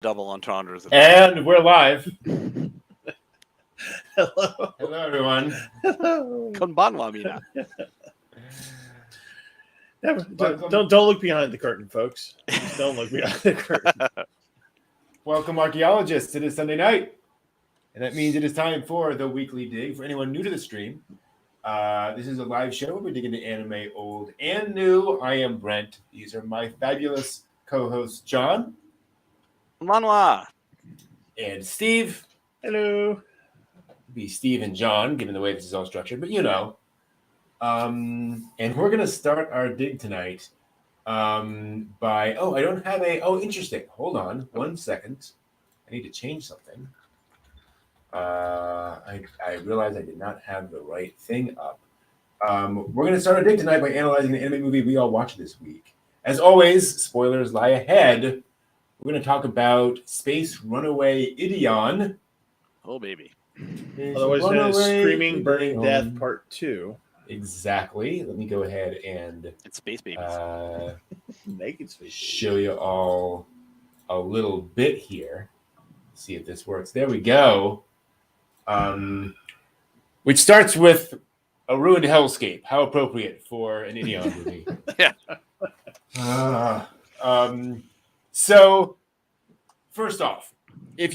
double entendres. And we're live. Hello. Hello, everyone. Hello. Konbanwa, mina. Never, don't look behind the curtain, folks. Just don't look behind the curtain. Welcome, archaeologists. It is Sunday night, and that means it is time for the Weekly Dig. For anyone new to the stream, this is a live show where we dig into anime, old and new. I am Brent. These are my fabulous co-hosts, John Konbanwa. and Steve. Hello. Be Steve and John, given the way this is all structured, but you know. And we're gonna start our dig tonight by I don't have interesting. Hold on 1 second. I need to change something. I realized I did not have the right thing up. We're gonna start our dig tonight by analyzing the anime movie we all watched this week. As always, spoilers lie ahead. We're gonna talk about Space Runaway Ideon. Oh, baby. Otherwise known as Screaming Burning Death Part 2. Exactly. Let me go ahead and It's Space Babies. Naked Space. show you all a little bit here. See if this works. There we go. Which starts with a ruined hellscape. How appropriate for an Ideon movie. Yeah. So, first off, if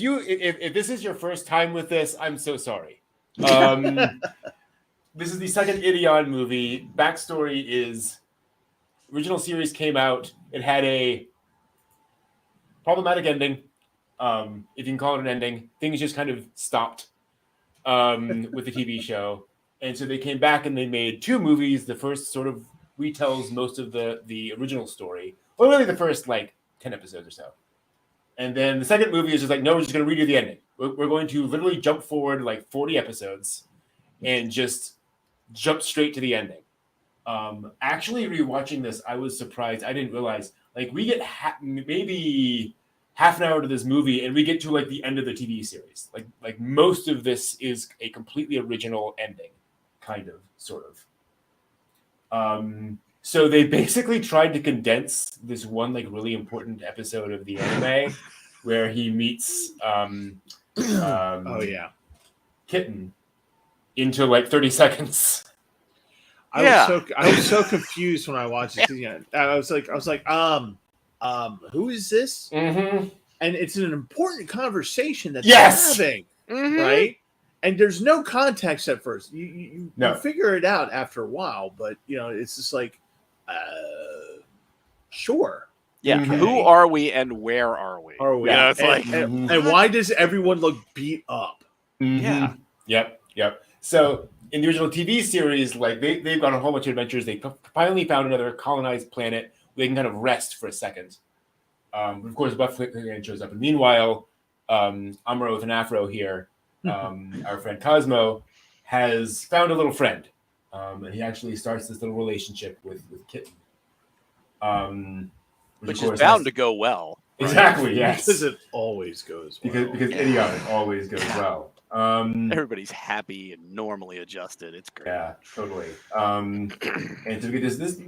this is your first time with this, I'm so sorry. This is the second Ideon movie. Backstory is original series came out. It had a problematic ending. If you can call it an ending, things just kind of stopped with the TV show, and so they came back and they made two movies. The first sort of retells most of the original story, well, really the first like 10 episodes or so. And then the second movie is just like, no, we're just going to redo the ending. We're going to literally jump forward like 40 episodes and just jump straight to the ending. Actually, rewatching this, I was surprised. I didn't realize, like, we get maybe half an hour to this movie and we get to like the end of the TV series. Like most of this is a completely original ending, kind of, sort of. So they basically tried to condense this one like really important episode of the anime where he meets Kitten into like 30 seconds. I was so confused when I watched it. I was like, who is this? Mm-hmm. And it's an important conversation that Yes! they're having, Mm-hmm. right? And there's no context at first. You No. figure it out after a while, but it's just like, sure. Yeah. Okay. Who are we and where are we? Are we? You know, it's and, like, and why does everyone look beat up? Mm-hmm. Yeah. Yep. So in the original TV series, like they've gone on a whole bunch of adventures. They finally found another colonized planet where they can kind of rest for a second. Of course, Buffy shows up. And meanwhile, Amuro with an afro here, our friend Cosmo, has found a little friend. And he actually starts this little relationship with Kitten. which is bound to go well. Right? Exactly, yes. Because it always goes well. Because Ideon always goes well. Everybody's happy and normally adjusted. It's great. Yeah, totally. And so we get this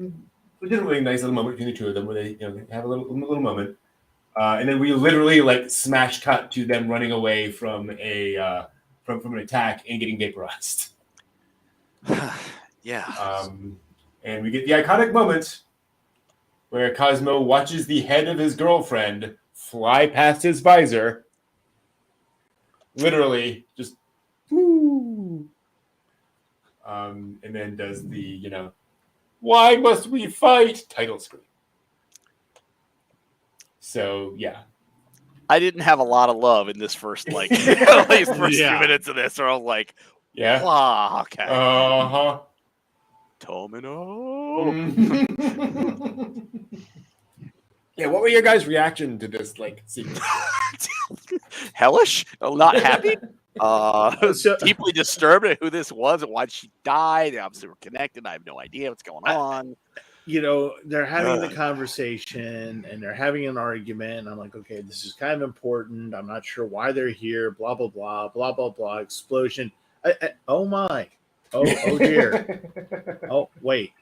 legitimately nice little moment between the two of them where they have a little moment. And then we literally like smash cut to them running away from from an attack and getting vaporized. Yeah. And we get the iconic moment where Cosmo watches the head of his girlfriend fly past his visor. Literally, just woo. And then does the why must we fight title screen. So yeah. I didn't have a lot of love in this first like at least first few minutes of this, or I was like, yeah. Ah, okay. Uh-huh. Tomino. Yeah, what were your guys' reaction to this like sequence? Hellish? Not happy? Deeply disturbed at who this was and why she died. They obviously were connected. I have no idea what's going on. They're having the conversation and they're having an argument. I'm like, okay, this is kind of important. I'm not sure why they're here. Blah, blah, blah, blah, blah, blah. Explosion. Oh my. Oh dear. Oh, wait.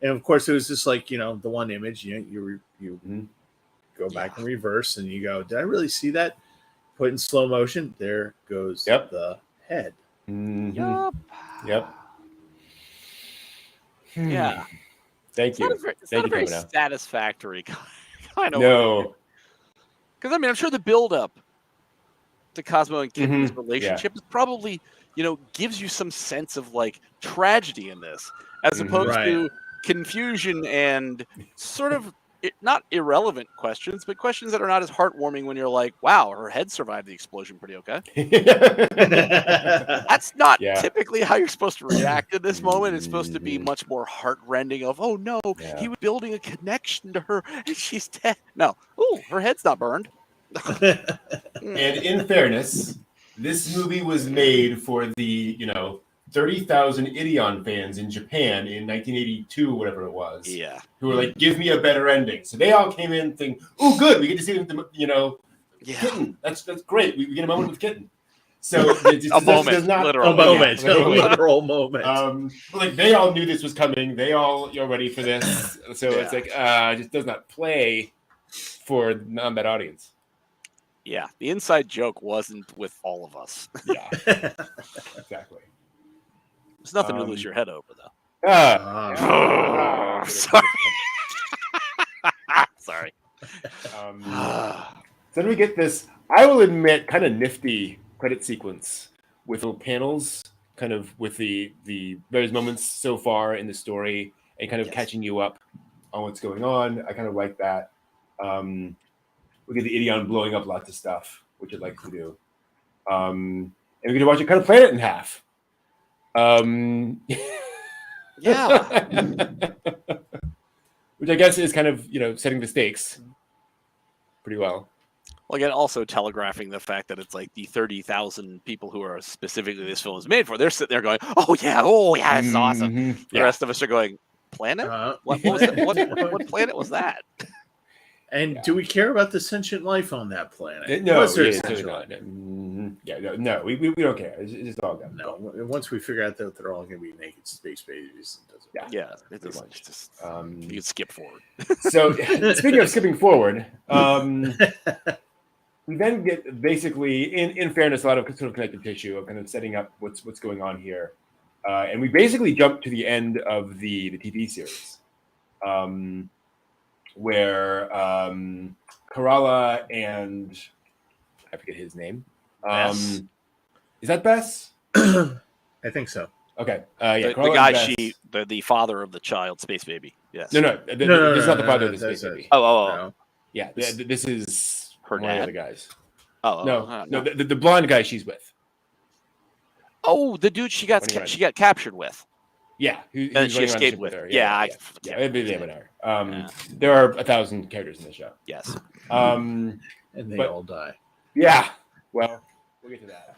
And of course, it was just like, the one image, you go back in reverse, and you go, "Did I really see that?" Put in slow motion. There goes the head. Mm-hmm. Yep. Yeah. Thank you. It's not a very satisfactory kind of. No. Because I mean, I'm sure the build-up to Cosmo and Kitten's relationship is probably, gives you some sense of like tragedy in this, as opposed to confusion and sort of not irrelevant questions, but questions that are not as heartwarming when you're like, wow, her head survived the explosion pretty okay. That's not typically how you're supposed to react in this moment. It's supposed to be much more heartrending of, oh no, he was building a connection to her and she's dead. No, her head's not burned. And in fairness, this movie was made for the 30,000 Ideon fans in Japan in 1982, whatever it was. Yeah, who were like, "Give me a better ending." So they all came in thinking, "Oh, good, we get to see Kitten. That's great. We get a moment with Kitten." So a moment, literal moment. But like they all knew this was coming. They all you're ready for this. So it's like it just does not play for that audience. Yeah, the inside joke wasn't with all of us. Yeah, exactly. There's nothing to lose your head over, though. Sorry. Sorry. So then we get this, I will admit, kind of nifty credit sequence with little panels, kind of with the various moments so far in the story and kind of catching you up on what's going on. I kind of like that. We get the Ideon blowing up lots of stuff, which I'd like to do. And we get to watch it kind of plan it in half. Which I guess is kind of setting the stakes pretty well. Well, again, also telegraphing the fact that it's like the 30,000 people who are specifically this film is made for. They're sitting there going, "Oh yeah, it's awesome." The rest of us are going, "Planet? What was it? What planet was that?" And do we care about the sentient life on that planet? No, we don't care. It's just all good. No, once we figure out that they're all going to be naked space babies, it doesn't. Just you can skip forward. So speaking of skipping forward, we then get basically, in fairness, a lot of sort of connective tissue of kind of setting up what's going on here, and we basically jump to the end of the TV series. Where Kerala and I forget his name. Is that Bess? I think so. Okay. The guy, the father of the child, Space Baby. Yes. No. This is not the father of the Space Baby. Oh. Yeah. This is her one dad. of the guys. No. The blonde guy she's with. Oh, the dude she got captured with. Yeah, and she escaped with her. Yeah. There are 1,000 characters in the show. Yes, and they all die. Yeah, well, we'll get to that.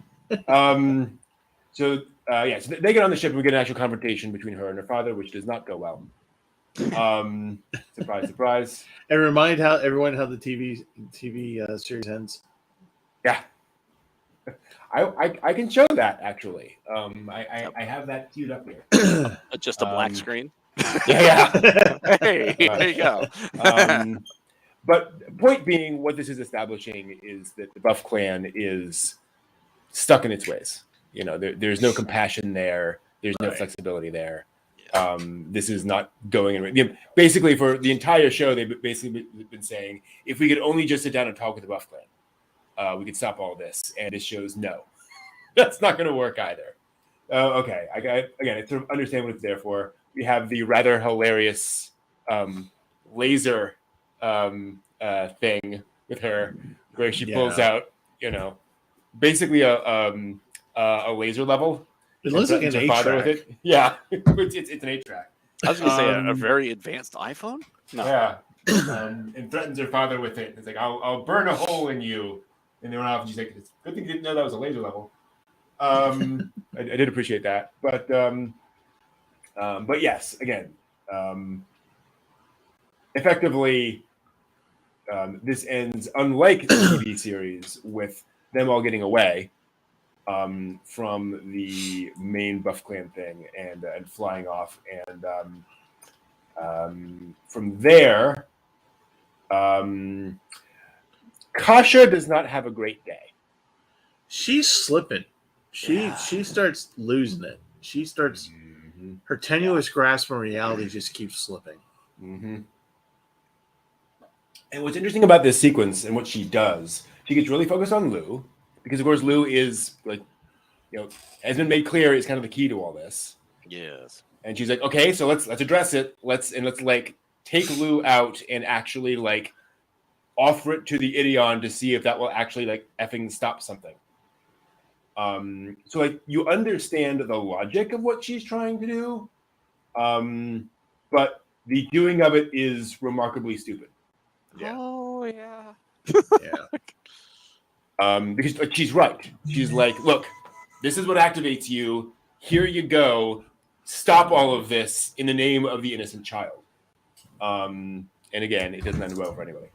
So they get on the ship and we get an actual confrontation between her and her father, which does not go well. Surprise, surprise. And remind everyone how the TV series ends. Yeah. I can show that actually. I have that queued up here. Just a black screen. Yeah. Hey, there you go. But point being, what this is establishing is that the Buff Clan is stuck in its ways. There's no compassion there. There's no flexibility there. This is not going in. Basically, for the entire show, they've basically been saying, if we could only just sit down and talk with the Buff Clan, we could stop all this. And it shows no. That's not going to work either. Okay. I sort of understand what it's there for. We have the rather hilarious laser thing with her where she pulls out, basically a laser level. It looks like an 8-track. With it. Yeah. It's an 8-track. I was going to say a very advanced iPhone? No. Yeah. And threatens her father with it. It's like, I'll burn a hole in you. And they went off and she's like, it's a good thing you didn't know that was a laser level. I did appreciate that. But yes, again, effectively, this ends, unlike the TV series, with them all getting away from the main Buff Clan thing and flying off. And from there, Kasha does not have a great day. She's slipping. She starts losing it. She starts her tenuous grasp on reality just keeps slipping. Mm-hmm. And what's interesting about this sequence and what she does, she gets really focused on Lou, because of course Lou is like, has been made clear is kind of the key to all this. Yes. And she's like, okay, so let's address it. Let's like take Lou out and actually like offer it to the Ideon to see if that will actually like effing stop something. So like you understand the logic of what she's trying to do, but the doing of it is remarkably stupid. Yeah. Oh yeah. Because like, she's right. She's like, look, this is what activates you. Here you go. Stop all of this in the name of the innocent child. And again, it doesn't end well for anybody.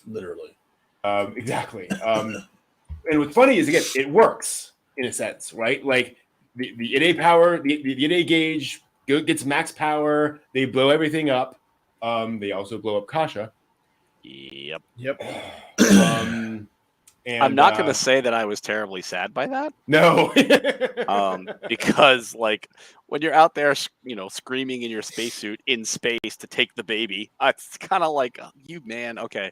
Literally. Exactly. And what's funny is, again, it works in a sense, right? Like the Ide power, the Ide gauge gets max power. They blow everything up. They also blow up Kasha. Yep. And, I'm not going to say that I was terribly sad by that. No. Because like when you're out there, screaming in your spacesuit in space to take the baby, it's kind of like, you man, okay,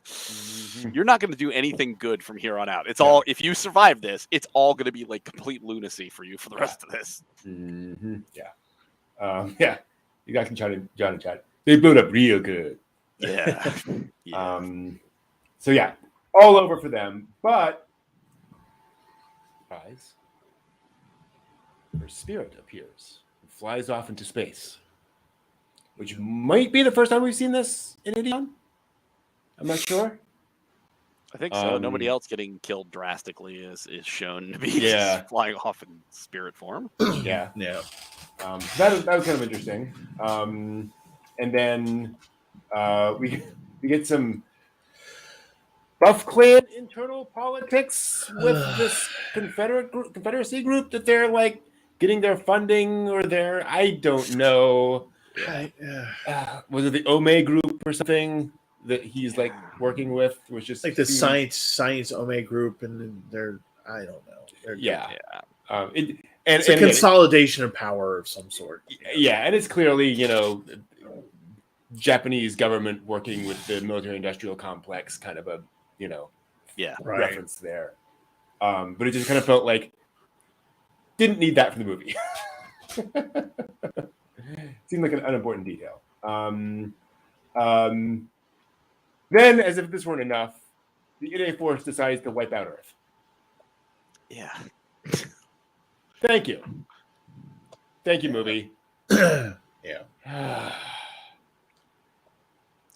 you're not going to do anything good from here on out. It's all, if you survive this, it's all going to be like complete lunacy for you for the rest of this. Mm-hmm. Yeah. You guys can try to chat. They blew it up real good. Yeah. So yeah, all over for them, but surprise, her spirit appears and flies off into space, which might be the first time we've seen this in Ideon. I'm not sure. I think so. Nobody else getting killed drastically is shown to be flying off in spirit form. Yeah. That was kind of interesting. And then we get some Buff Clan internal politics with this Confederacy group that they're like getting their funding or their, I don't know. Was it the Ome group or something that he's like working with? It was just like the science Ome group, and they're, I don't know. It's a consolidation of power of some sort. Yeah, and it's clearly, Japanese government working with the military-industrial complex, kind of a, reference there. But it just kind of felt like didn't need that from the movie. Seemed like an unimportant detail. Then, as if this weren't enough, the Ide Force decides to wipe out Earth. Yeah. Thank you, movie. Yeah.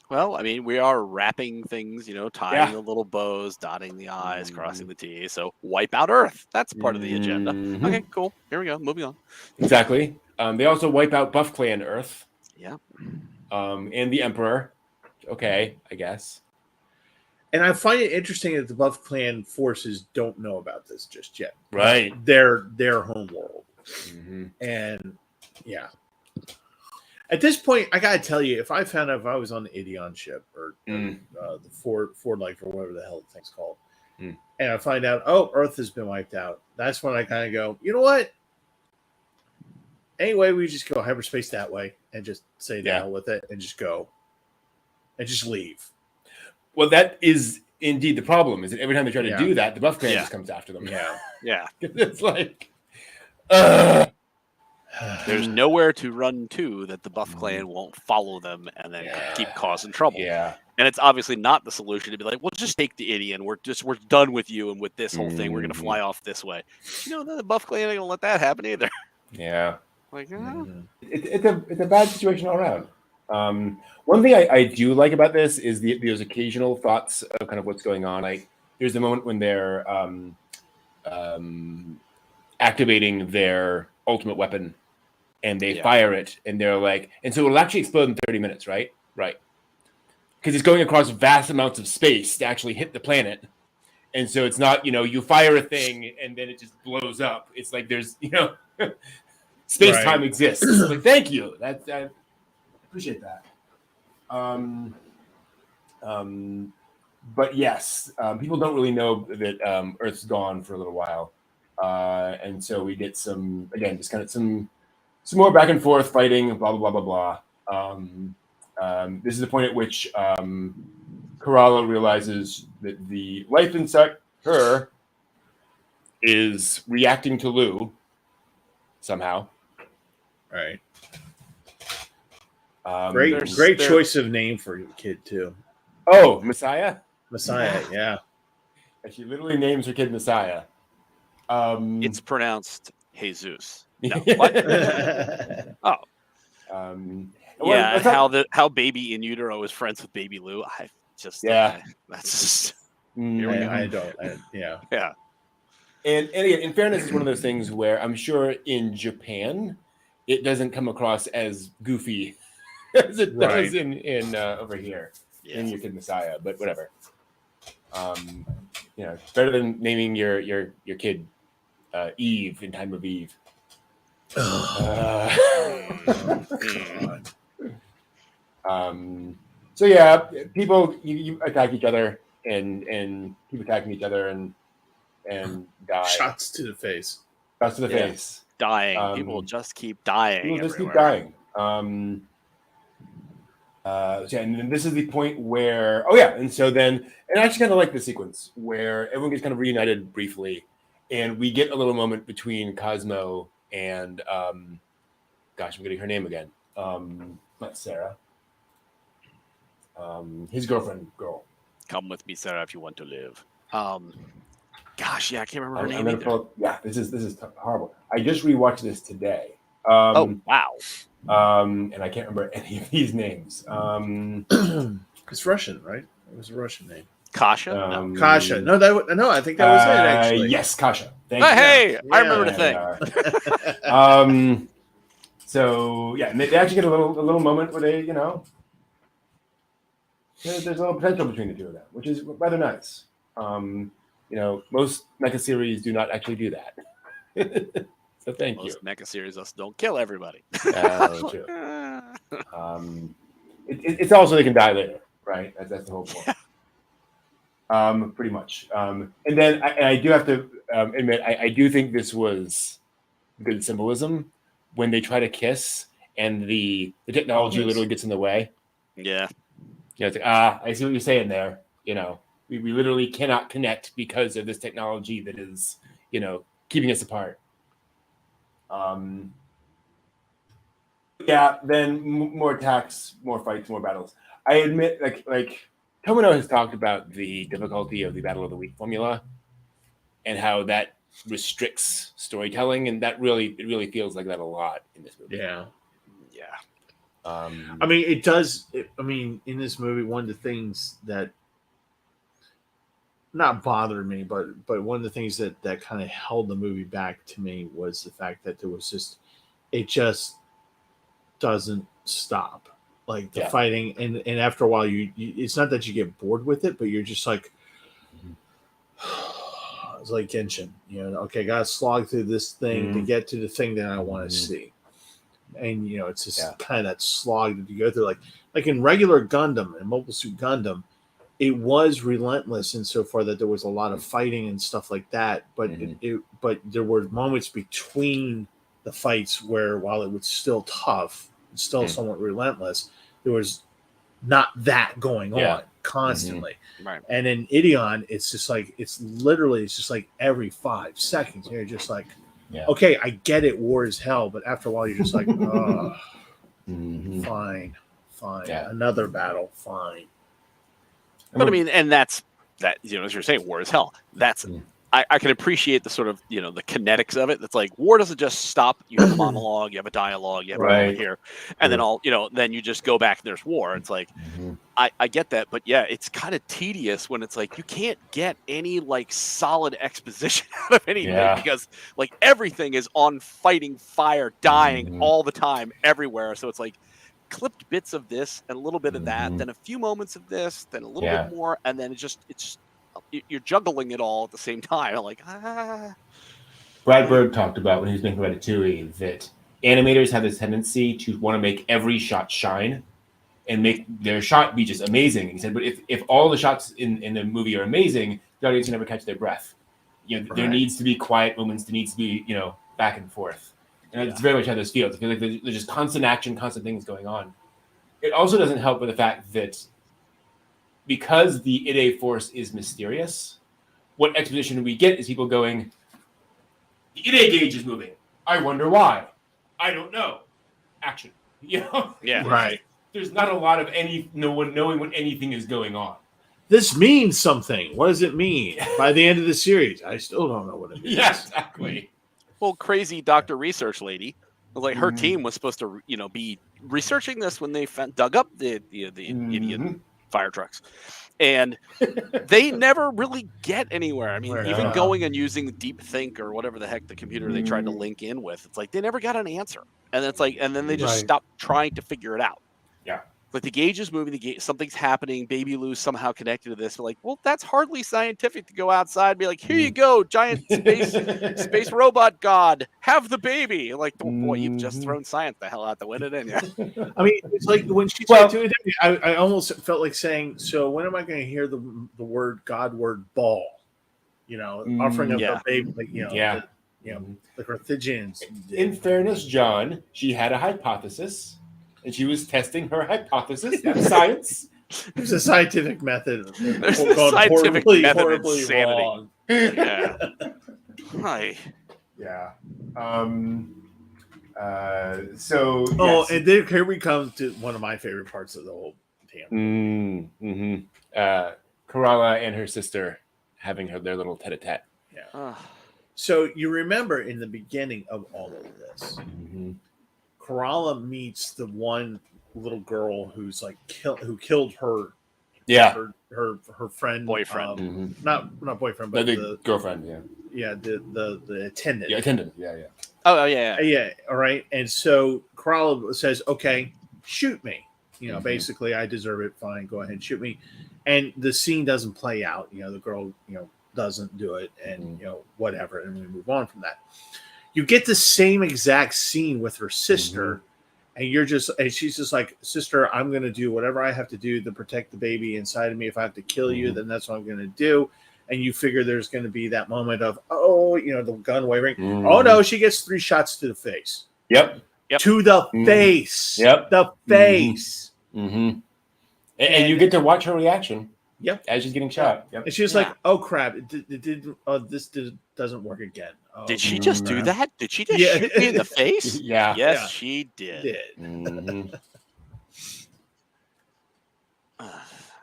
Well, I mean, we are wrapping things, tying the little bows, dotting the I's, crossing the T's. So wipe out Earth. That's part of the agenda. Okay, cool. Here we go. Moving on. Exactly. They also wipe out Buff Clan Earth. Yeah. And the Emperor. Okay, I guess. And I find it interesting that the Buff Clan forces don't know about this just yet. Right. Their home world. And yeah. At this point, I gotta tell you, if I found out if I was on the Ideon ship or the Ford Life or whatever the hell the thing's called, and I find out, Earth has been wiped out, that's when I kind of go, you know what? Anyway, we just go hyperspace that way and just say the hell with it and just go and just leave. Well, that is indeed the problem. Is that every time they try to do that, the Buff Clan just comes after them. Yeah. It's like, there's nowhere to run to that the Buff Clan won't follow them and then keep causing trouble. Yeah. And it's obviously not the solution to be like, well, just take the Ideon. We're done with you, and with this whole thing, we're gonna fly off this way. The Buff Clan ain't gonna let that happen either. Yeah. Like, it's a bad situation all around. One thing I do like about this is those occasional thoughts of kind of what's going on. There's the moment when they're activating their ultimate weapon and they fire it, and they're like, and so it'll actually explode in 30 minutes, right? Right. Because it's going across vast amounts of space to actually hit the planet. And so it's not, you fire a thing and then it just blows up. It's like there's, space-time exists. Like, thank you. I appreciate that. But yes, people don't really know that Earth's gone for a little while, and so we get some more back and forth fighting, blah blah blah blah blah. This is the point at which Kerala realizes that the life inside her is reacting to Lou somehow. Right. Great choice of name for your kid too. Oh, Messiah. Messiah, yeah. And she literally names her kid Messiah. It's pronounced Jesus. No, what? Oh. How baby in utero is friends with baby Lou. I just that's just here we go. Yeah. And again, in fairness, it's one of those things where I'm sure in Japan it doesn't come across as goofy as it does in over here in Your Kid Messiah, but whatever. It's better than naming your kid Eve in Time of Eve. So yeah, people you attack each other and keep attacking each other and die. Shots to the face. Face. Dying. People just keep dying. People just keep dying. And then this is the point where and I actually kind of like this sequence where everyone gets kind of reunited briefly, and we get a little moment between Cosmo and I'm getting her name again. Not Sarah. His girlfriend girl. Come with me, Sarah, if you want to live. I can't remember her name either. This is horrible. I just rewatched this today. Wow. And I can't remember any of these names. It's Russian, right? It was a Russian name. Kasha? Kasha. No, I think that was it, actually. Yes, Kasha. Thank you. I remember the thing. So yeah, they actually get a little moment where they, there's a little potential between the two of them, which is rather nice. Most mecha series do not actually do that. So thank you. Most mecha series also don't kill everybody. True. It's also they can die later, right? That's the whole point. Pretty much. And then I do have to admit, I do think this was good symbolism when they try to kiss and the technology literally gets in the way. Yeah. It's like, I see what you're saying there. We literally cannot connect because of this technology that is, keeping us apart. Then more attacks, more fights, more battles. I admit, like Tomino has talked about the difficulty of the Battle of the Week formula and how that restricts storytelling, and that really feels like that a lot in this movie. Yeah. I mean, it does. In this movie, one of the things that not bothered me, but one of the things that kind of held the movie back to me was the fact that it just doesn't stop. Like the fighting, and after a while, you it's not that you get bored with it, but you're just like, it's like Genshin. Okay, gotta slog through this thing to get to the thing that I want to see. And it's just kind of that slog that you go through, like in regular Gundam and Mobile Suit Gundam, it was relentless insofar that there was a lot of fighting and stuff like that. But but there were moments between the fights where, while it was still tough, it's still somewhat relentless, there was not that going on constantly. Right. And in Ideon, it's just like it's just like every 5 seconds you're just like. Yeah. Okay, I get it. War is hell, but after a while, you're just like, oh, fine, another battle, fine. But and that's that. As you're saying, war is hell. That's I can appreciate the sort of the kinetics of it. That's like war doesn't just stop. You have a monologue, you have a dialogue, you have a moment here, and then then you just go back and there's war. It's like I get that, but it's kind of tedious when it's like you can't get any solid exposition out of anything because everything is on fighting fire, dying all the time, everywhere. So it's like clipped bits of this and a little bit of that, then a few moments of this, then a little bit more, and then it's you're juggling it all at the same time. Brad Bird talked about when he was making Ratatouille that animators have this tendency to want to make every shot shine, and make their shot be just amazing. And he said, but if all the shots in the movie are amazing, the audience will never catch their breath. There needs to be quiet moments. There needs to be, back and forth. And it's very much how this feels. I feel like there's just constant action, constant things going on. It also doesn't help with the fact that because the Ide force is mysterious, what exposition we get is people going, the Ide gauge is moving. I wonder why. I don't know. Action. Yeah. Right. There's not a lot of no one knowing what anything is going on. This means something. What does it mean? By the end of the series, I still don't know what it means. Yeah, exactly. Well, crazy doctor research lady, like her team was supposed to, be researching this when they dug up the idiot fire trucks, and they never really get anywhere. I mean, even going and using Deep Think or whatever the heck the computer they tried to link in with, it's like they never got an answer, and it's like, and then they just stopped trying to figure it out. Yeah. Like the gauge is moving, something's happening. Baby Lou's somehow connected to this. But like, well, that's hardly scientific to go outside and be like, here you go, giant space robot god, have the baby. Like, oh, boy, you've just thrown science the hell out the window, didn't you? I mean, it's like when she said to it, I almost felt like saying, so when am I going to hear the word ball? Offering up a baby, like, the Carthaginians. In fairness, John, she had a hypothesis. And she was testing her hypothesis. That's science. There's a scientific method. There's a scientific method of insanity. Wrong. Yeah. Hi. Yeah. So. Oh, and then here we come to one of my favorite parts of the whole thing. Kerala and her sister having their little tete-a-tete. Yeah. So you remember in the beginning of all of this. Kerala meets the one little girl who's like who killed her, her friend, boyfriend, not boyfriend, but the girlfriend, the attendant, attendant, oh yeah. All right, and so Kerala says, "Okay, shoot me. Basically, I deserve it. Fine, go ahead, shoot me." And the scene doesn't play out. The girl, doesn't do it, and whatever, and we move on from that. You get the same exact scene with her sister, and she's just like, sister, I'm going to do whatever I have to do to protect the baby inside of me. If I have to kill you, then that's what I'm going to do. And you figure there's going to be that moment of, the gun wavering. Oh no, she gets 3 shots to the face. Yep. To the face. Yep. The face. And you get to watch her reaction. Yep. As she's getting shot. Yep. And she was like, oh crap, this doesn't work again. Oh, did she just do that? Did she just shoot me in the face? Yeah. Yes, she did.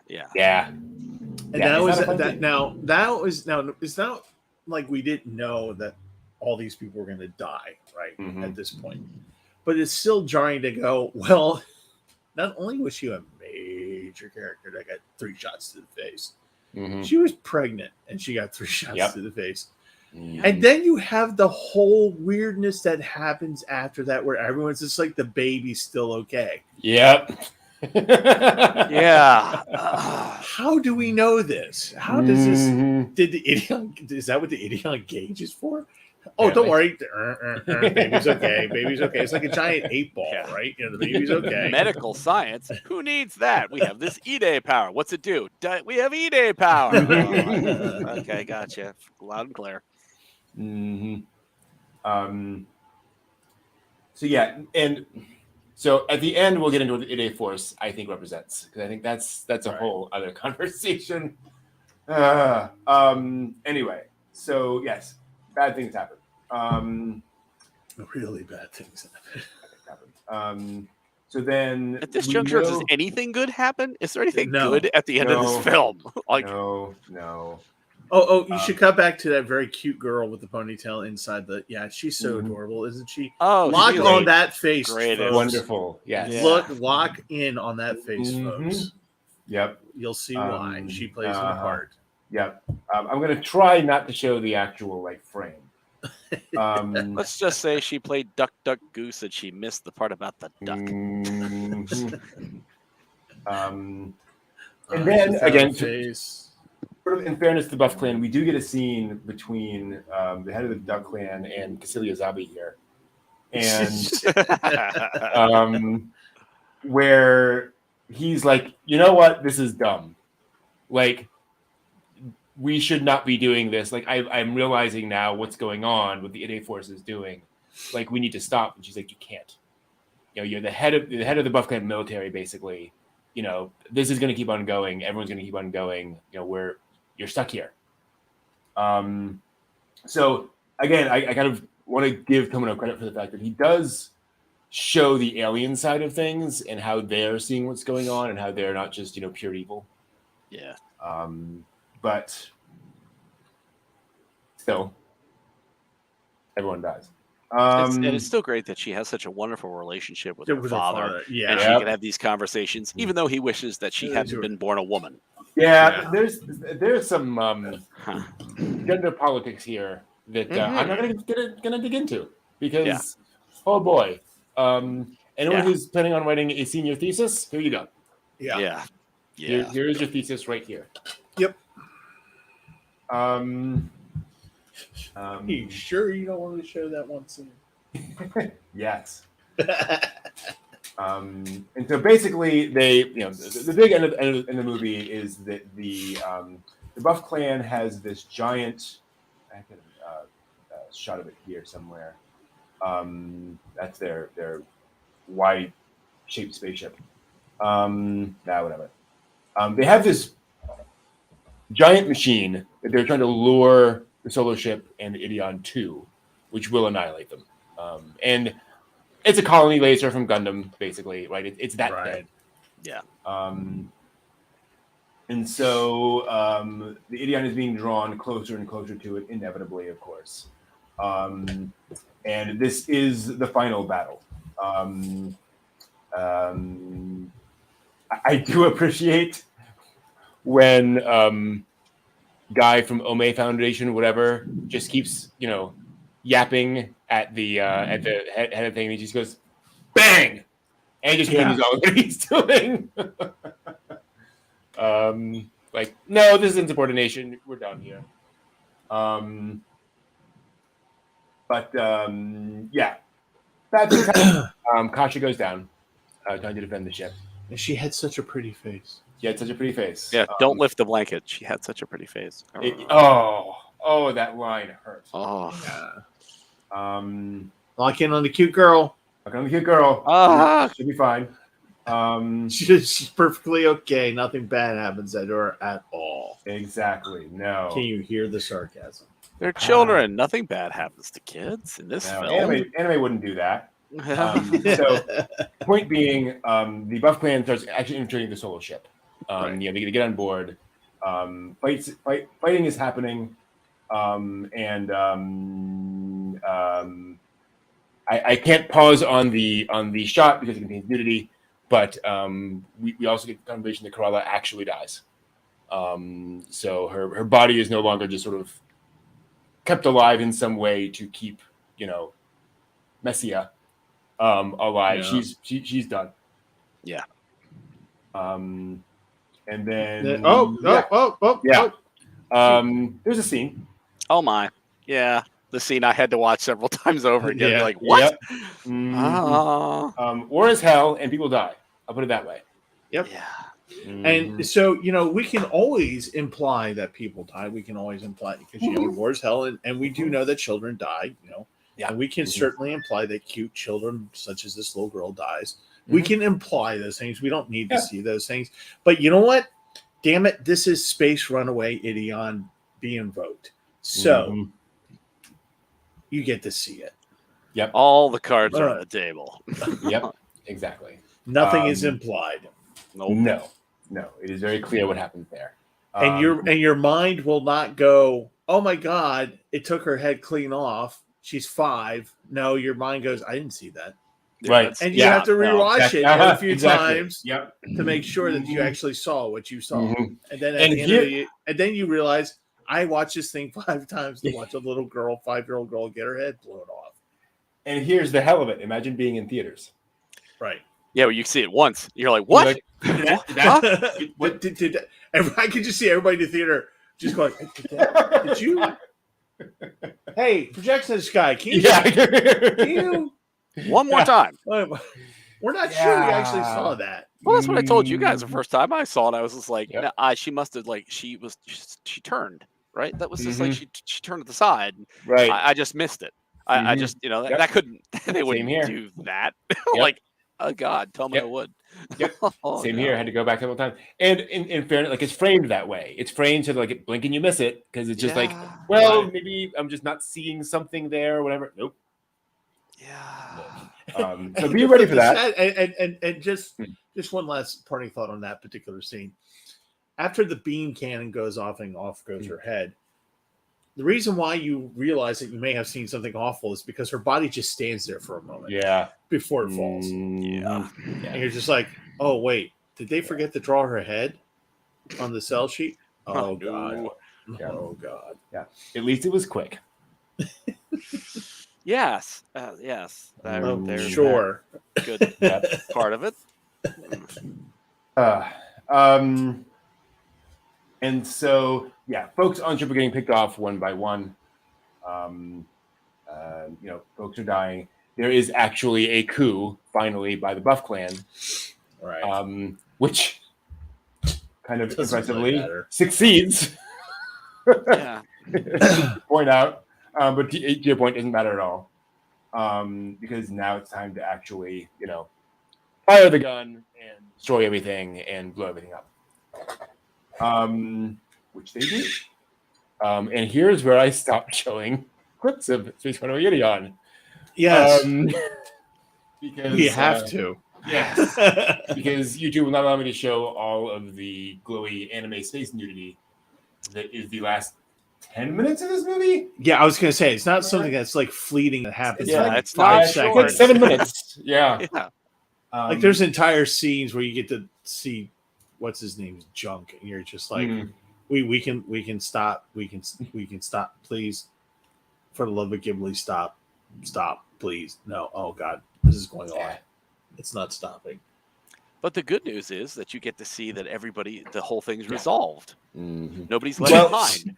Yeah. And that was that. Now it's not like we didn't know that all these people were going to die, right? At this point, but it's still jarring to go, well, not only was she a major character that got 3 shots to the face, she was pregnant and she got 3 shots to the face. And then you have the whole weirdness that happens after that, where everyone's just like, the baby's still okay. Yep. Yeah. How do we know this? How does this? Did the Ideon? Is that what the Ideon gauge is for? Oh, don't worry. Baby's okay. Baby's okay. It's like a giant 8-ball, right? The baby's okay. Medical science. Who needs that? We have this Ide power. What's it do? We have Ide power. Okay, gotcha. Loud and clear. So yeah, and so at the end we'll get into what the Ide force I think represents, because I think that's a whole other conversation. Anyway, so yes. Bad things happen. Really bad things happen. So then, at this juncture, does anything good happen? Is there anything good at the end of this film? No. Oh, you should cut back to that very cute girl with the ponytail inside the. Yeah, she's so adorable, isn't she? Oh, lock on that face. Great, wonderful. Yes. Yeah. Lock in on that face, folks. Yep. You'll see why she plays in the part. Yep. I'm going to try not to show the actual frame. Let's just say she played Duck, Duck, Goose, and she missed the part about the duck. And then again, sort of in fairness to the Buff Clan, we do get a scene between the head of the Duck Clan and Cecilia Zabi here, and where he's like, you know what? This is dumb. Like, we should not be doing this. Like, I'm realizing now what's going on, what the Ide Force is doing. Like, we need to stop. And she's like, you can't. You know, you're the head of the Buff Clan military, basically. You know, this is going to keep on going. Everyone's going to keep on going. You know, you're stuck here. So again, I kind of want to give Tomino credit for the fact that he does show the alien side of things and how they're seeing what's going on and how they're not just, you know, pure evil. Yeah. But still, everyone dies. And it's still great that she has such a wonderful relationship with her father. Yeah. And she can have these conversations, even though he wishes that she hadn't been born a woman. Yeah. There's some gender politics here that I'm not gonna dig into because oh boy, anyone who's planning on writing a senior thesis, here you go. Yeah. Here's your thesis right here. Yep. You sure you don't want to show that one scene? Yes. And so basically, the big end of the movie is that the Buff Clan has this giant. I can shot of it here somewhere. That's their wide-shaped spaceship. Whatever. They have this giant machine that they're trying to lure the Solar Ship and the Ideon to, which will annihilate them. And it's a colony laser from Gundam, basically, right? It's that big. Yeah. And so the Ideon is being drawn closer and closer to it, inevitably, of course. And this is the final battle. I do appreciate when guy from Ome Foundation, whatever, just keeps, you know, yapping at the head of thing, and he just goes, bang, and he just continues on what he's doing. Like, no, this is insubordination. We're done here. Kasha goes down, trying to defend the ship. And she had such a pretty face. She had such a pretty face. Yeah, don't lift the blanket. She had such a pretty face. That line hurt. Oh. Yeah. Lock in on the cute girl. Lock on the cute girl. She'll be fine. She's perfectly okay. Nothing bad happens to her at all. Exactly. No. Can you hear the sarcasm? They're children. Nothing bad happens to kids in this film. Anime wouldn't do that. So, point being, the Buff Clan starts actually infiltrating the Solar Ship. They get on board. Fighting is happening, and I can't pause on the shot because it contains nudity, but we also get confirmation that Kerala actually dies. So her body is no longer just sort of kept alive in some way to keep, you know, Messia alive. Yeah. She's done. Yeah. And then there's a scene. Oh my. Yeah. The scene I had to watch several times over again. Yeah. Like, what? Yep. War is hell and people die. I'll put it that way. Yep. Yeah. And so, you know, we can always imply that people die. We can always imply because, you know, war is hell, and we do know that children die, you know. Yeah. And we can certainly imply that cute children, such as this little girl, dies. We can imply those things. We don't need to see those things. But you know what? Damn it. This is Space Runaway Ideon being invoked. So you get to see it. Yep. All the cards are on the table. Yep. Exactly. Nothing is implied. No. It is very clear what happens there. And your mind will not go, oh my God, it took her head clean off. She's 5. No, your mind goes, I didn't see that. Right. And you have to rewatch it a few times to make sure that you actually saw what you saw. And then at the end and then you realize I watched this thing 5 times to watch a little girl, 5-year-old girl, get her head blown off. And here's the hell of it. Imagine being in theaters. Right. Yeah, well, you see it once. You're like, what? What did I could just see everybody in the theater just going, did you? Hey, projection in the sky. Can you? One more time. We're not sure we actually saw that. Well, that's what I told you guys the first time I saw it. I was just like, Yep. nah, she must have she turned, right? That was just like she turned to the side. Right. I just missed it. I just that couldn't they wouldn't do that. Like, oh God, tell me I would. Yep. Same here. I had to go back a couple times. And in fairness, like it's framed that way. It's framed so like blink and you miss it because it's just like, well, maybe I'm just not seeing something there or whatever. Nope. Yeah. So be ready for that. And just one last parting thought on that particular scene. After the beam cannon goes off and off goes her head, the reason why you realize that you may have seen something awful is because her body just stands there for a moment. Yeah. Before it falls. Yeah. And you're just like, oh, wait, did they forget to draw her head on the cell sheet? Oh, God. Yeah. Oh, God. Yeah. At least it was quick. Yes. Yes. Sure. Good part of it. And so, folks on ship are getting picked off one by one. Folks are dying. There is actually a coup, finally, by the Buff Clan, Right? Which kind of impressively really succeeds. Yeah. Point out, but to your point, doesn't matter at all, because now it's time to actually, fire the gun and destroy everything and blow everything up. Which they do. And here's where I stopped showing clips of Space Runaway Ideon. Yes. Because we have to. Yes. Because YouTube will not allow me to show all of the glowy anime space nudity that is the last 10 minutes of this movie. Yeah, I was going to say, it's not something that's like fleeting that happens it's 5 not seconds. Like 7 minutes. Yeah. Like there's entire scenes where you get to see what's his name's junk, and you're just like, we can stop, we can stop, please, for the love of Ghibli, stop, please, no, oh God, this is going on, it's not stopping. But the good news is that you get to see that the whole thing's resolved. Nobody's left behind.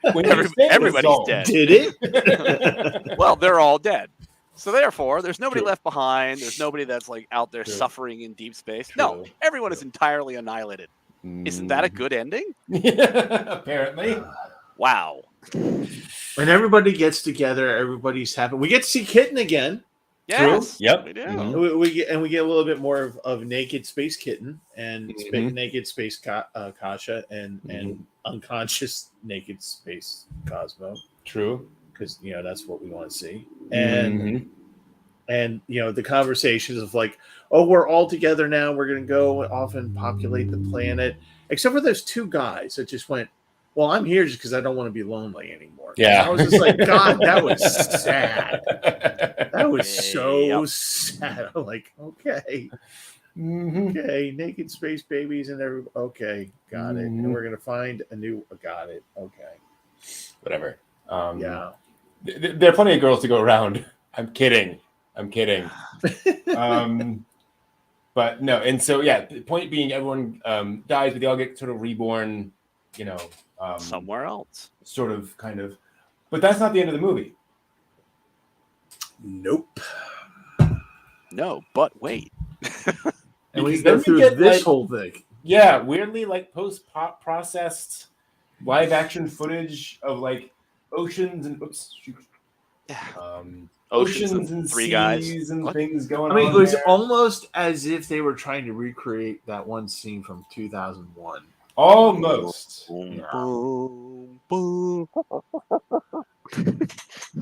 Everybody's dead. Did it? Well, they're all dead. So therefore, there's nobody left behind. There's nobody that's like out there suffering in deep space. No, everyone is entirely annihilated. Isn't that a good ending? Apparently. Wow. And everybody gets together. Everybody's happy. We get to see Kitten again. Yes. Yep. We do. We get a little bit more of naked space Kitten and naked space Kasha and unconscious naked space Cosmo. True. Because that's what we want to see. And the conversations of like, oh, we're all together now, we're gonna go off and populate the planet, except for those two guys that just went, well, I'm here just because I don't want to be lonely anymore. And I was just like, God, that was sad. That was so sad. I'm like, okay, naked space babies and okay, got it. And we're gonna find a new, got it, okay, whatever. There are plenty of girls to go around. I'm kidding. But no, and so the point being, everyone dies, but they all get sort of reborn, somewhere else, sort of, kind of. But that's not the end of the movie. Nope. No, but wait. And we go through this whole thing. Yeah, weirdly, like post-processed live action footage of like oceans and oceans and three seas guys and things going on. I mean, it was there. almost as if they were trying to recreate that one scene from 2001. Almost. Boom, boom.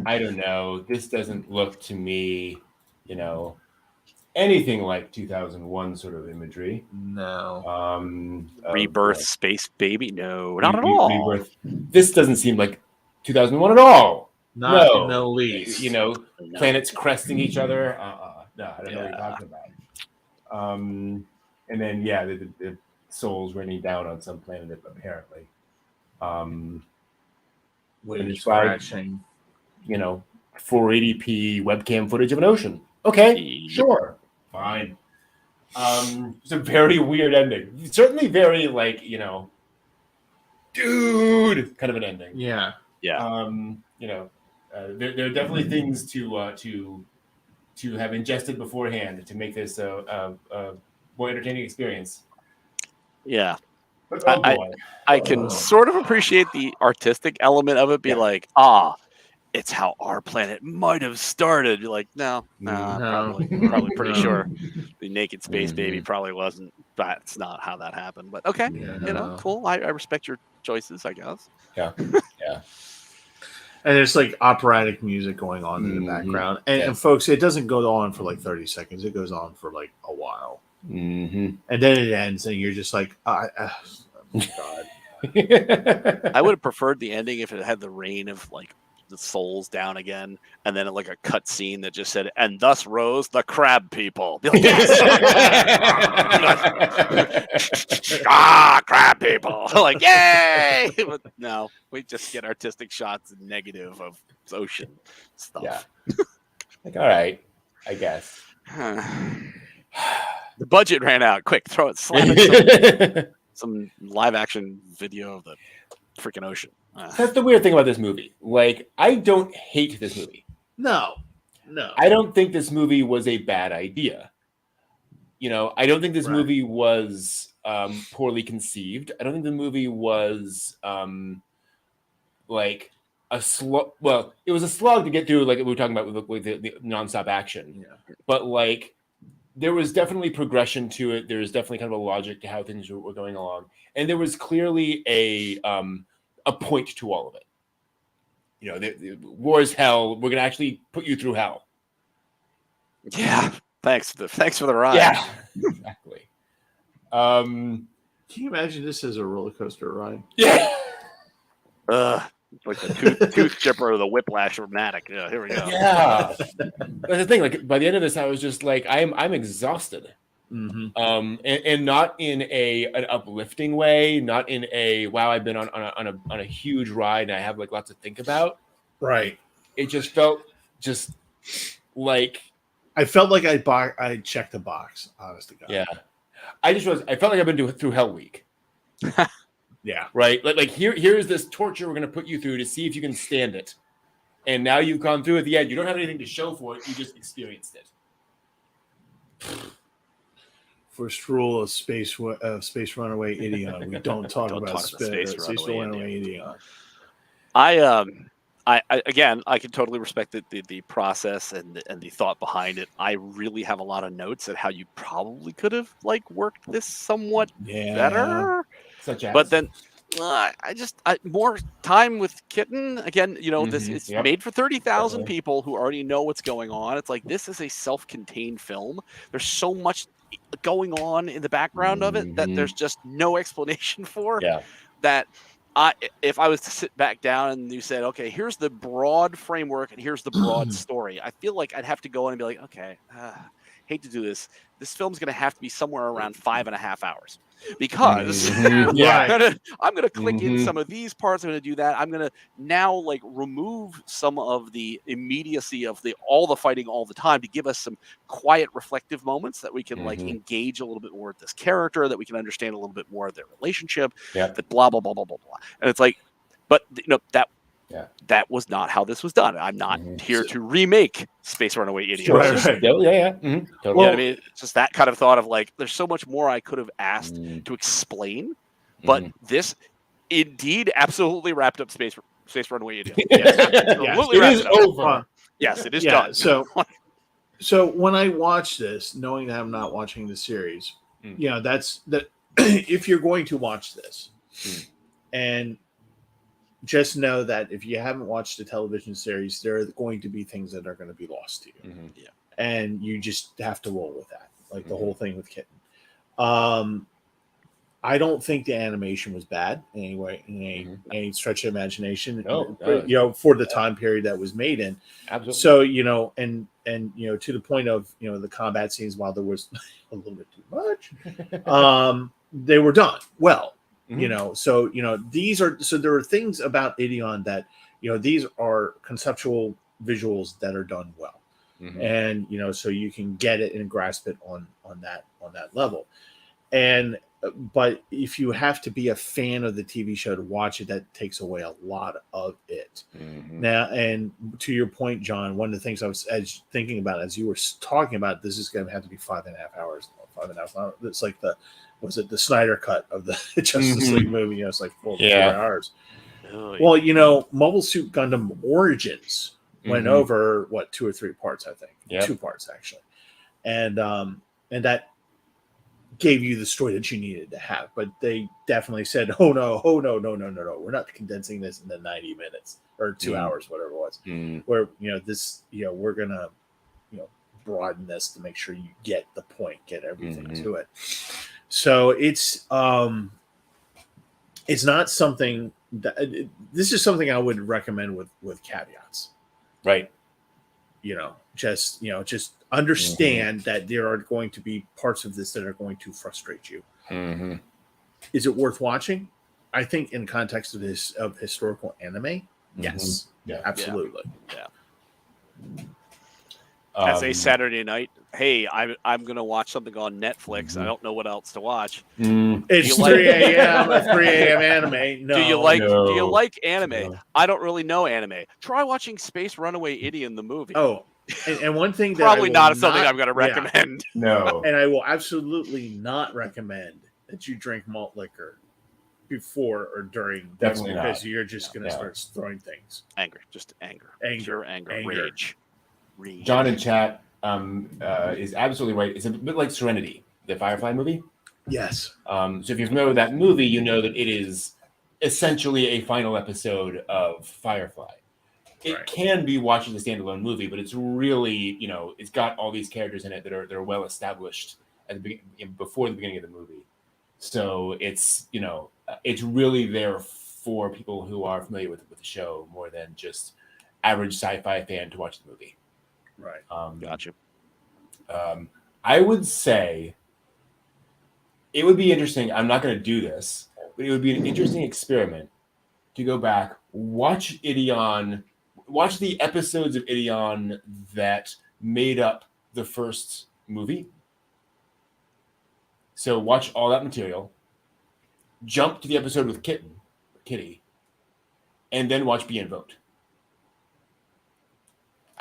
I don't know. This doesn't look to me, anything like 2001 sort of imagery. No. Rebirth, space baby? No, not at all. Rebirth. This doesn't seem like 2001 at all. Not in the least. Planets cresting each other. No, I don't know what you're talking about. And then the souls raining down on some planet apparently. Waves crashing. 480p webcam footage of an ocean. Okay, sure, fine. It's a very weird ending. Certainly very dude kind of an ending. Yeah. Yeah. There are definitely things to to have ingested beforehand to make this a more entertaining experience. Yeah. But, oh boy. I can sort of appreciate the artistic element of it. Be like, it's how our planet might have started. You're like, no, probably pretty sure the naked space baby probably wasn't. That's not how that happened. But okay, cool. I respect your choices, I guess. Yeah. And there's like operatic music going on in the background. And folks, it doesn't go on for like 30 seconds. It goes on for like a while. And then it ends, and you're just like, oh God. I would have preferred the ending if it had the rain of like the souls down again, and then like a cut scene that just said, "And thus rose the crab people." Be like, yes! Crab people! Like, yay! But no, we just get artistic shots and negative of ocean stuff. Yeah. Like, all right, I guess. The budget ran out. Quick, throw it, slap it. Some live action video of the freaking ocean. That's the weird thing about this movie. Like, I don't hate this movie. No. I don't think this movie was a bad idea. I don't think this movie was poorly conceived. I don't think the movie was like a slog. Well, it was a slog to get through, like we were talking about with the nonstop action. Yeah. But like, there was definitely progression to it. There was definitely kind of a logic to how things were going along, and there was clearly a point to all of it. The war is hell. We're gonna actually put you through hell. Yeah. Thanks for the ride. Yeah. Exactly. Can you imagine this as a roller coaster ride? Yeah. Like the tooth chipper or the whiplash dramatic. Yeah, here we go. Yeah. That's the thing. Like, by the end of this, I was just like, I'm exhausted. And not in an uplifting way, not in a wow, I've been on a huge ride and I have like lots to think about. Right. It just felt just like I felt like I checked the box, honest to God. Yeah. I felt like I've been through Hell Week. Yeah. Right. Like here's this torture we're gonna put you through to see if you can stand it. And now you've gone through at the end. You don't have anything to show for it, you just experienced it. First rule of Space Runaway Ideon: we don't talk about Space Runaway Ideon. I can totally respect the process and the thought behind it. I really have a lot of notes at how you probably could have like worked this somewhat better. But then more time with Kitten again. This it's made for 30,000 people who already know what's going on. It's like this is a self-contained film. There's so much going on in the background of it that there's just no explanation for. That if I was to sit back down and you said, okay, here's the broad framework and here's the broad story, I feel like I'd have to go in and be like, okay, hate to do this. This film's going to have to be somewhere around 5.5 hours because I'm going to click in some of these parts. I'm going to do that. I'm going to now like remove some of the immediacy of all the fighting all the time to give us some quiet, reflective moments that we can like engage a little bit more with this character, that we can understand a little bit more of their relationship, that blah, blah, blah, blah, blah, blah. And it's like, but that was not how this was done. I'm not here to remake Space Runaway Ideon. Right. Totally. Well, I mean, it's just that kind of thought of like, there's so much more I could have asked to explain, but this indeed absolutely wrapped up Space Runaway Ideon. Yes, absolutely it is over. Yes, it is done. So when I watch this, knowing that I'm not watching the series, that's that. If you're going to watch this, and just know that if you haven't watched the television series, there are going to be things that are going to be lost to you. And you just have to roll with that, like the whole thing with Kitten. I don't think the animation was bad anyway, in any stretch of imagination. For the time period that was made in. Absolutely. So and to the point of the combat scenes, while there was a little bit too much, they were done well. So there are things about Ideon that these are conceptual visuals that are done well, and so you can get it and grasp it on that level. And but if you have to be a fan of the TV show to watch it, that takes away a lot of it. Now, and to your point, John, one of the things I was thinking about as you were talking about, this is going to have to be 5.5 hours. 5.5 hours. It's like the Snyder cut of the Justice League movie. You know, it's like 4 hours. Oh, yeah. Well, Mobile Suit Gundam Origins went over 2 or 3 parts, I think. 2 parts actually, and that gave you the story that you needed to have. But they definitely said, oh no, we're not condensing this into 90 minutes or 2 hours, whatever it was. Where we're gonna broaden this to make sure you get the point, get everything to it. So it's not something that this is something I would recommend with caveats, right? Just understand that there are going to be parts of this that are going to frustrate you. Is it worth watching? I think in context of historical anime, yes, absolutely. Yeah. As a Saturday night, hey, I'm going to watch something on Netflix. I don't know what else to watch. It's 3 a.m. at 3 a.m. anime. No. Do you like anime? No. I don't really know anime. Try watching Space Runaway Ideon, the movie. Oh, and one thing that probably not something I'm going to recommend. No, and I will absolutely not recommend that you drink malt liquor before or during. Definitely not. Because you're just going to start throwing things. Anger, pure anger. Rage. John in chat is absolutely right. It's a bit like Serenity, the Firefly movie. Yes. So if you're familiar with that movie, you know that it is essentially a final episode of Firefly. It can be watched as a standalone movie, but it's really, it's got all these characters in it that are well established at the before the beginning of the movie. So it's it's really there for people who are familiar with the show more than just average sci-fi fan to watch the movie. Right. Gotcha. I would say it would be interesting. I'm not going to do this, but it would be an interesting experiment to go back, watch Ideon, watch the episodes of Ideon that made up the first movie. So watch all that material, jump to the episode with Kitty, and then watch Be Invoked.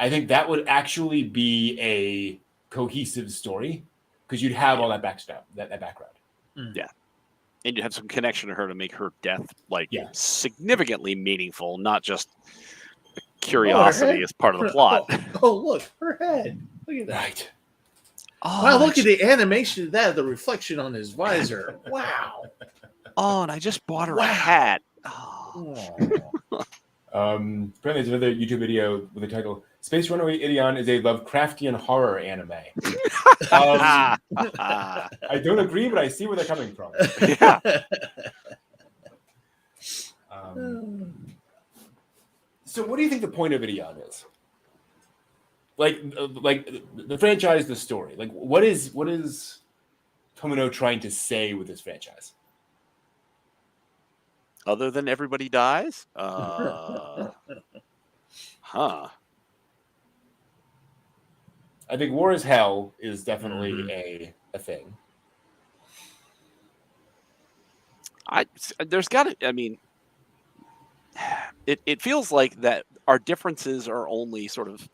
I think that would actually be a cohesive story because you'd have all that background. Yeah. And you have some connection to her to make her death significantly meaningful, not just curiosity as part of the plot. Oh, look, her head. Look at that. Right. Oh, wow, look at the animation of that, the reflection on his visor. Wow. Oh, and I just bought her a hat. Oh. Apparently there's another YouTube video with the title Space Runaway Ideon is a Lovecraftian horror anime. I don't agree, but I see where they're coming from. Yeah. So what do you think the point of Ideon is? Like the franchise, the story. Like what is Tomino trying to say with this franchise? Other than everybody dies? Huh. I think War is Hell is definitely a thing. There's got to, I mean, it feels like that our differences are only sort of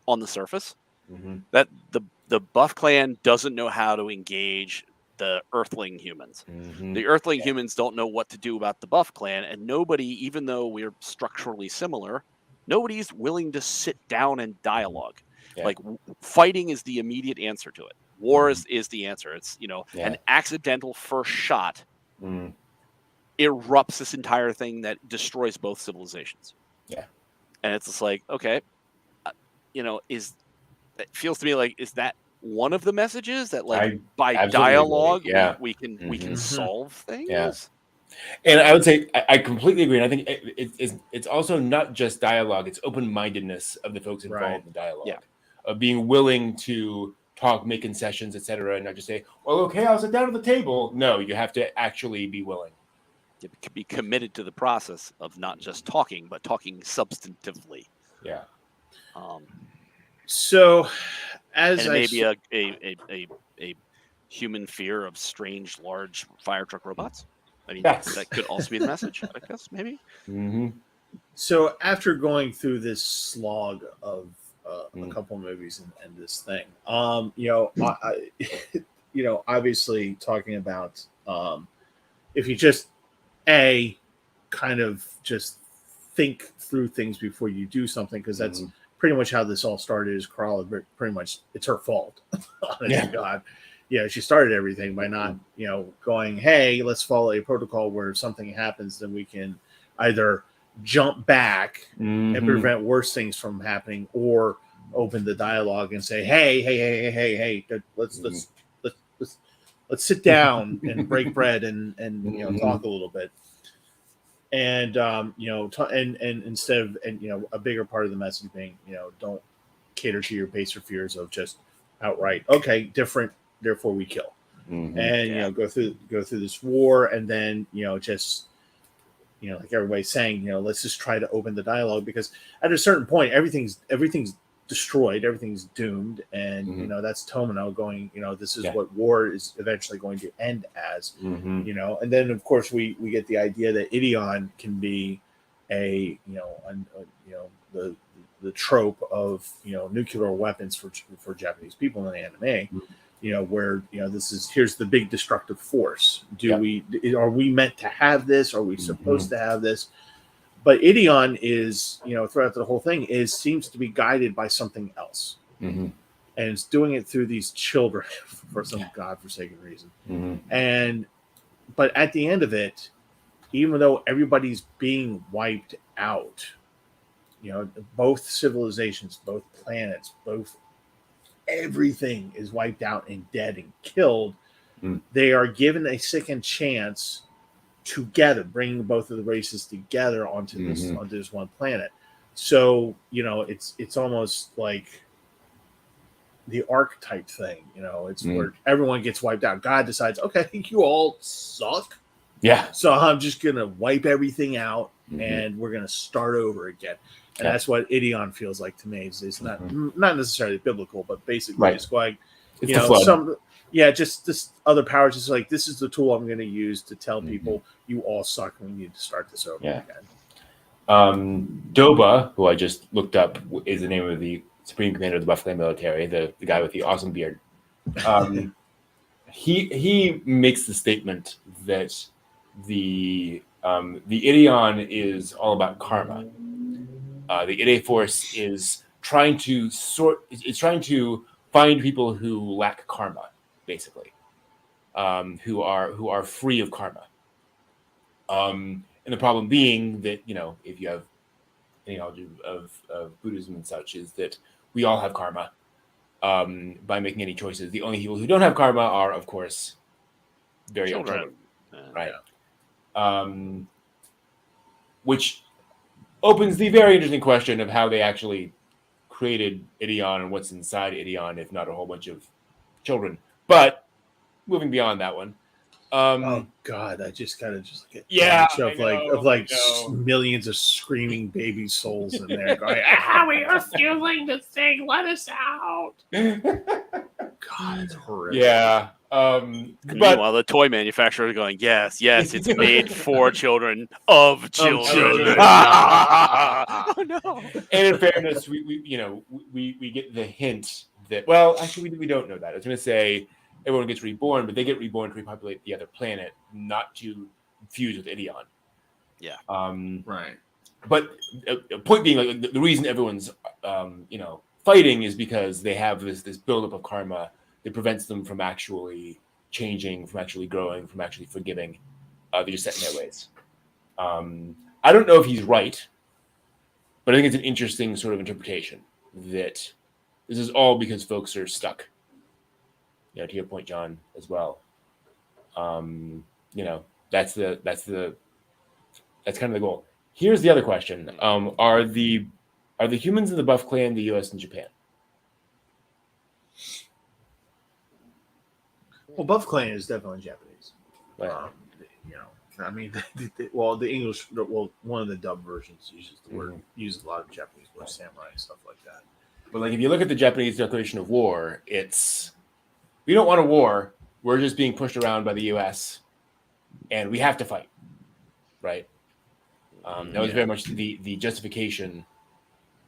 on the surface. That the Buff clan doesn't know how to engage the Earthling humans. The Earthling humans don't know what to do about the Buff clan, and nobody, even though we're structurally similar, nobody's willing to sit down and dialogue. Like fighting is the immediate answer to it. War is the answer. It's an accidental first shot erupts this entire thing that destroys both civilizations. And it's just like, okay, it feels to me like, is that one of the messages that by dialogue we can solve things? And I would say I completely agree. And I think it's also not just dialogue; it's open-mindedness of the folks involved in the dialogue, of being willing to talk, make concessions, etc., and not just say, "Well, okay, I'll sit down at the table." No, you have to actually be willing. You can be committed to the process of not just talking, but talking substantively. Yeah. So, as and maybe a human fear of strange, large fire truck robots. I mean, Yes. that could also be the message, I guess, maybe. Mm-hmm. So after going through this slog of a couple movies and this thing, obviously talking about if you just kind of just think through things before you do something, because that's pretty much how this all started. Is Corolla pretty much it's her fault, honest to God. Yeah, she started everything by not, going, hey, let's follow a protocol where if something happens, then we can either jump back and prevent worse things from happening, or open the dialogue and say, hey, let's sit down and break bread and talk a little bit. And and instead of a bigger part of the message being don't cater to your base or fears of just outright different, therefore we kill, and go through this war, and then just like everybody's saying, let's just try to open the dialogue, because at a certain point everything's destroyed, everything's doomed, and that's Tomino going, this is what war is eventually going to end as, and then of course we get the idea that Ideon can be the trope of nuclear weapons for Japanese people in the anime, where here's the big destructive force. Are we meant to have this? Are we supposed to have this? But Ideon is, throughout the whole thing, seems to be guided by something else, and it's doing it through these children for some godforsaken reason. But at the end of it, even though everybody's being wiped out, both civilizations, both planets, everything is wiped out and dead and killed. They are given a second chance together, bringing both of the races together onto this one planet. So it's almost like the archetype thing. It's where everyone gets wiped out. God decides, okay, you all suck. Yeah. So I'm just gonna wipe everything out, and we're gonna start over again. And that's what Ideon feels like to me. It's not necessarily biblical, but basically it's going, just this other power, just like, this is the tool I'm going to use to tell people you all suck and we need to start this over again. Doba, who I just looked up, is the name of the Supreme Commander of the Buff Clan military, the guy with the awesome beard. He makes the statement that the Ideon is all about karma. The Ide Force is trying to find people who lack karma, basically, who are free of karma. And the problem being that if you have any knowledge of Buddhism and such, is that we all have karma. By making any choices, the only people who don't have karma are, of course, very young children, right? Which opens the very interesting question of how they actually created Ideon and what's inside Ideon, if not a whole bunch of children. But moving beyond that one. Oh God! I just gotta get millions of screaming baby souls in there going, we are refusing to sing, let us out. God, it's horrific. Yeah. But meanwhile, the toy manufacturer is going, yes, it's made for children of children. Oh no! And in fairness, we get the hint that, well, actually, we don't know that. I was going to say everyone gets reborn, but they get reborn to repopulate the other planet, not to fuse with Ideon. Yeah. Right. But a point being, like, the reason everyone's fighting is because they have this buildup of karma that prevents them from actually changing, from actually growing, from actually forgiving. They're just set in their ways. I don't know if he's right, but I think it's an interesting sort of interpretation that this is all because folks are stuck. To your point, John, as well. That's kind of the goal. Here's the other question: Are the humans in the Buff Clan the U.S. and Japan? Well, Buff Clan is definitely Japanese. Right. The English, one of the dub versions uses the word, uses a lot of Japanese words, samurai and stuff like that. But like, if you look at the Japanese declaration of war, it's, we don't want a war, we're just being pushed around by the U.S. and we have to fight, right? That was very much the justification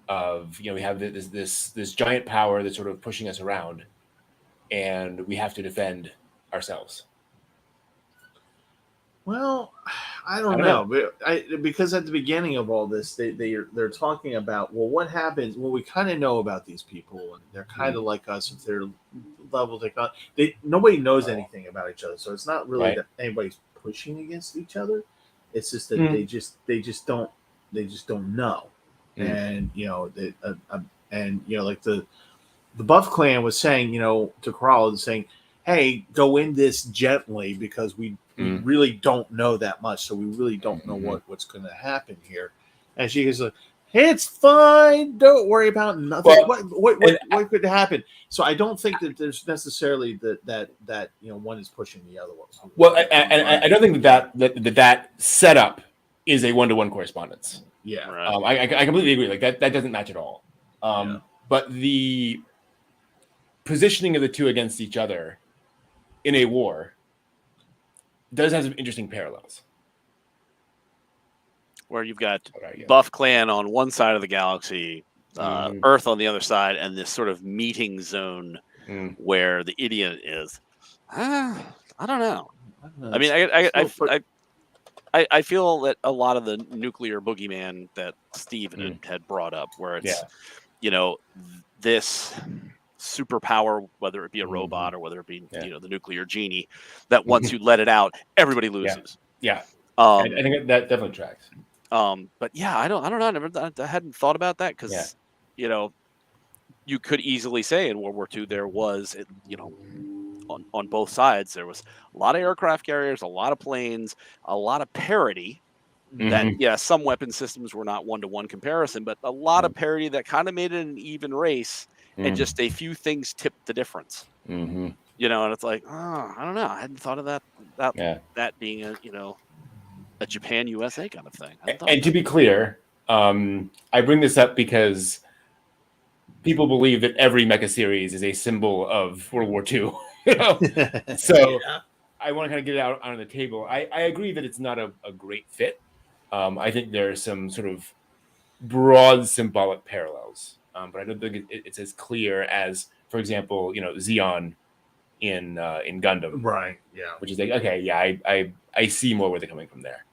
of, we have this giant power that's sort of pushing us around, and we have to defend ourselves. Well, I don't know. Because at the beginning of all this, they're talking about, well, what happens? Well, we kind of know about these people, and they're kind of like us if they're level technology. Nobody knows anything about each other, so it's not really that anybody's pushing against each other. It's just that they just don't know, and like the Buff Clan was saying, to Crawler, saying, hey, go in this gently because we really don't know that much, so we really don't know what's going to happen here. And she goes, it's fine, don't worry about nothing. Well, what could happen? So I don't think that there's necessarily that one is pushing the other one. Well, and I don't think that setup is a 1-to-1 correspondence. Yeah, I completely agree. Like that doesn't match at all. But the positioning of the two against each other in a war does have some interesting parallels. Where you've got Buff Clan on one side of the galaxy, Earth on the other side, and this sort of meeting zone where the Ideon is. I don't know. I mean, I feel that a lot of the nuclear boogeyman that Steven had brought up, where it's this superpower, whether it be a robot or whether it be the nuclear genie, that once you let it out, everybody loses. I think that definitely tracks. But yeah, I don't know. I hadn't thought about that because you could easily say in World War II there was on both sides there was a lot of aircraft carriers, a lot of planes, a lot of parity. That some weapon systems were not 1-to-1 comparison, but a lot of parity that kind of made it an even race. And just a few things tipped the difference, and it's like, I don't know. I hadn't thought of that being a Japan USA kind of thing. And to be clear, I bring this up because people believe that every mecha series is a symbol of World War II. So I want to kind of get it out on the table. I agree that it's not a great fit. I think there are some sort of broad symbolic parallels. But I don't think it's as clear as, for example, Xeon in Gundam, right? Yeah, which is like, okay, yeah, I see more where they're coming from there.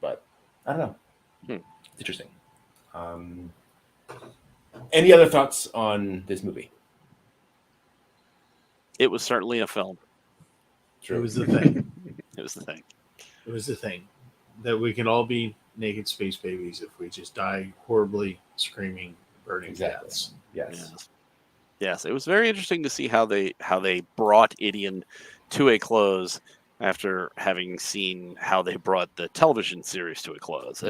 But I don't know. It's interesting. Any other thoughts on this movie? It was certainly a film. True. It was the thing. It was the thing. It was the thing that we can all be naked space babies if we just die horribly, screaming, burning deaths. Yes. It was very interesting to see how they brought Ideon to a close after having seen how they brought the television series to a close.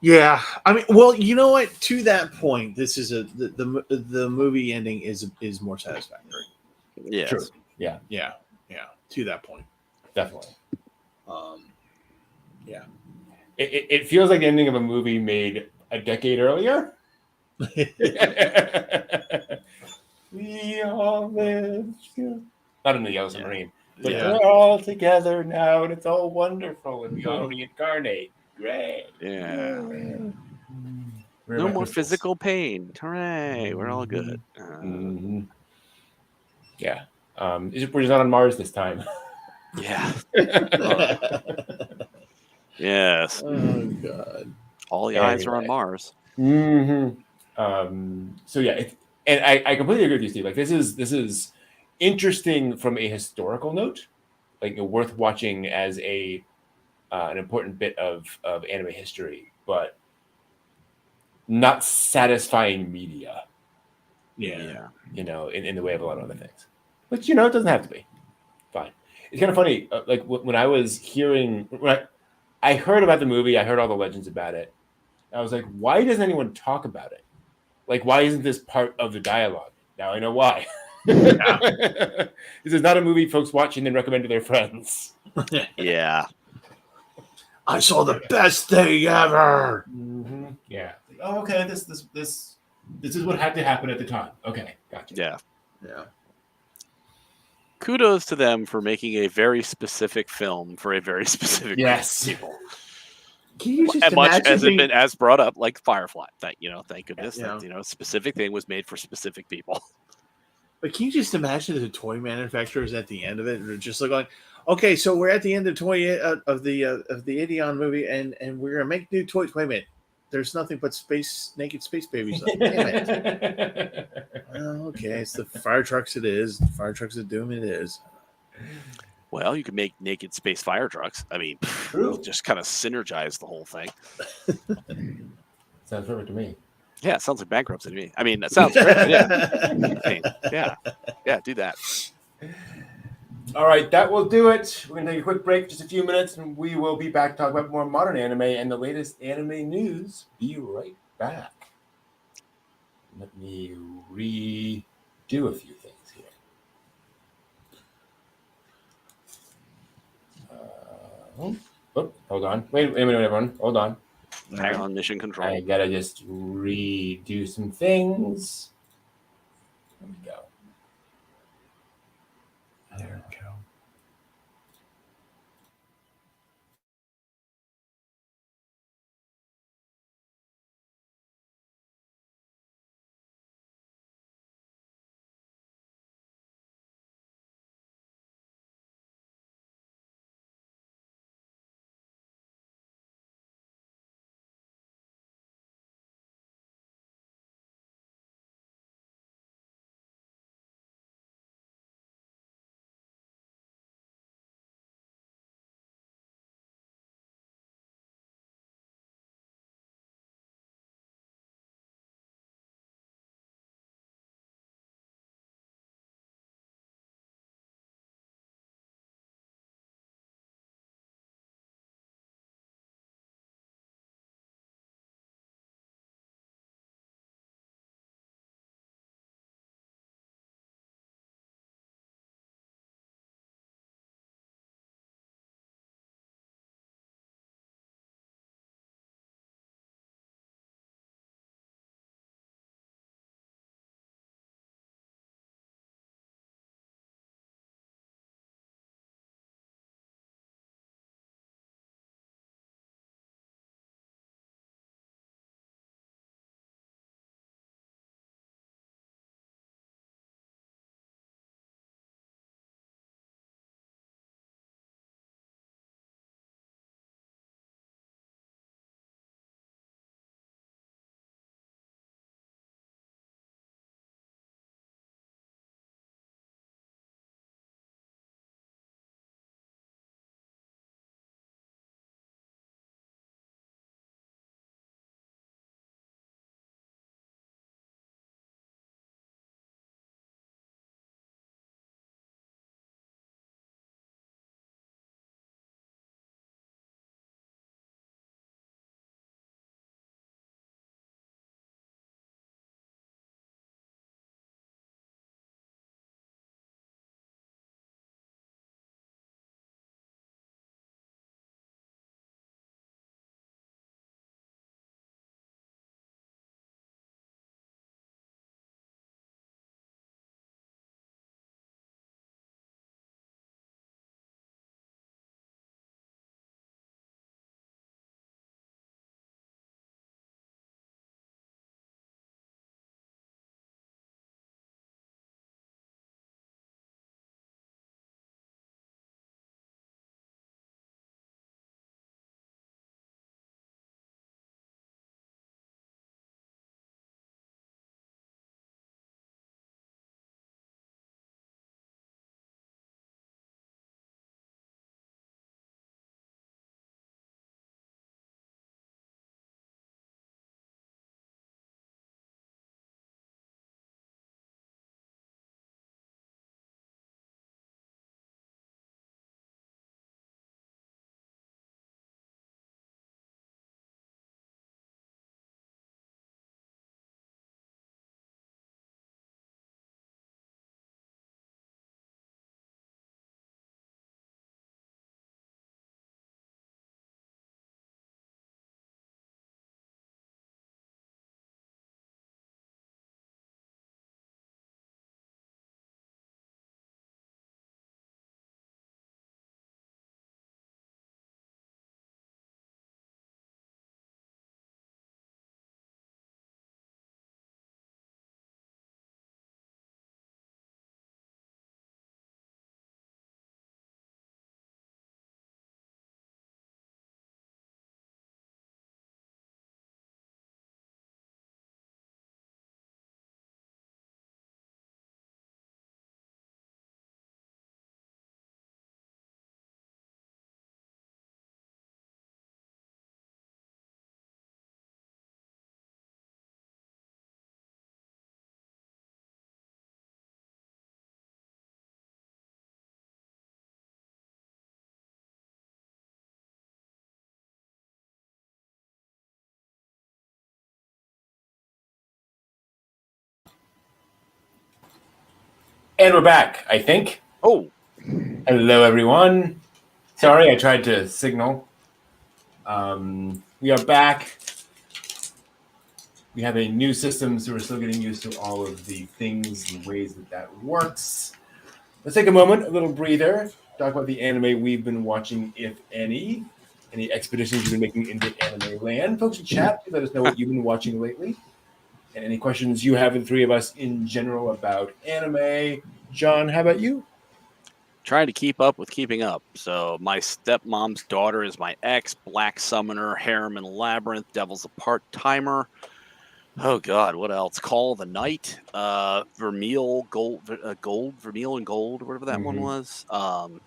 Yeah, I mean, well, you know what? To that point, this is the movie ending is more satisfactory. Yeah. True. Yeah. To that point, definitely. Yeah. It feels like the ending of a movie made a decade earlier. We all live. Not in the Yellow Submarine. But we're all together now, and it's all wonderful, and we all reincarnate. Great. Yeah. No more physical pain. Hooray. We're all good. Yeah. We're just not on Mars this time. Yeah. Yes. Oh, God. All the eyes are on Mars. So, yeah. And I completely agree with you, Steve. Like, this is interesting from a historical note, like worth watching as an important bit of anime history, but not satisfying media. Yeah. In the way of a lot of other things. But it doesn't have to be. Fine. It's kind of funny. Like when I was hearing, I heard about the movie, I heard all the legends about it. I was like, why doesn't anyone talk about it? Like, why isn't this part of the dialogue? Now I know why. This is not a movie folks watch and then recommend to their friends. Yeah. I saw the best thing ever. Yeah. Oh, okay. This is what had to happen at the time. Okay, gotcha. Yeah. kudos to them for making a very specific film for a very specific group of people. Can you just as much imagine as it's been as brought up, like Firefly, that thank goodness Yeah. that a specific thing was made for specific people. But can you just imagine the toy manufacturers at the end of it are just like going, okay, so we're at the end of of the Ideon movie, and we're gonna make new toys. Wait a minute, there's nothing but naked space babies left. Damn it. Well, okay, it's the fire trucks. It is the fire trucks of doom. It is. Well, you can make naked space fire trucks. I mean, just kind of synergize the whole thing. Sounds perfect to me. Yeah, it sounds like bankruptcy to me. I mean, that sounds great. Yeah. Yeah, do that. All right, that will do it. We're going to take a quick break, just a few minutes, and we will be back to talk about more modern anime and the latest anime news. Be right back. Let me redo a few things here. Hold on. Wait a minute, everyone. Hold on. Hang on, mission control. I gotta just redo some things. There we go. There we go. And we're back, I think. Oh. Hello, everyone. Sorry, I tried to signal. We are back. We have a new system, so we're still getting used to all of the things and ways that works. Let's take a moment, a little breather, talk about the anime we've been watching, if any expeditions you've been making into anime land. Folks in chat, let us know what you've been watching lately. And any questions you have, the three of us in general, about anime. John, how about you? Trying to keep up with keeping up. So my stepmom's daughter is my ex, Black Summoner, Harem and Labyrinth, Devil's a Part-Timer. Oh God, what else? Call of the Night, Vermeil, Gold, Vermeil and Gold, whatever that one was. Oh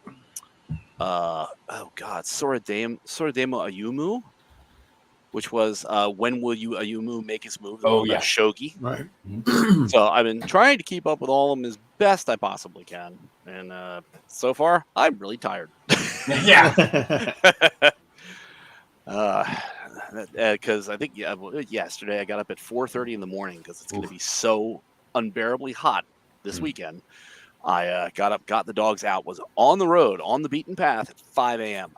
God, Sorademo Ayumu, which was When Will You Ayumu Make His Move? Shogi. Right. So I've been trying to keep up with all of them as best I possibly can, and so far I'm really tired. Yeah. Because I think yesterday I got up at 4:30 in the morning because it's going to be so unbearably hot this weekend. I got up, got the dogs out, was on the road, on the beaten path at 5 a.m.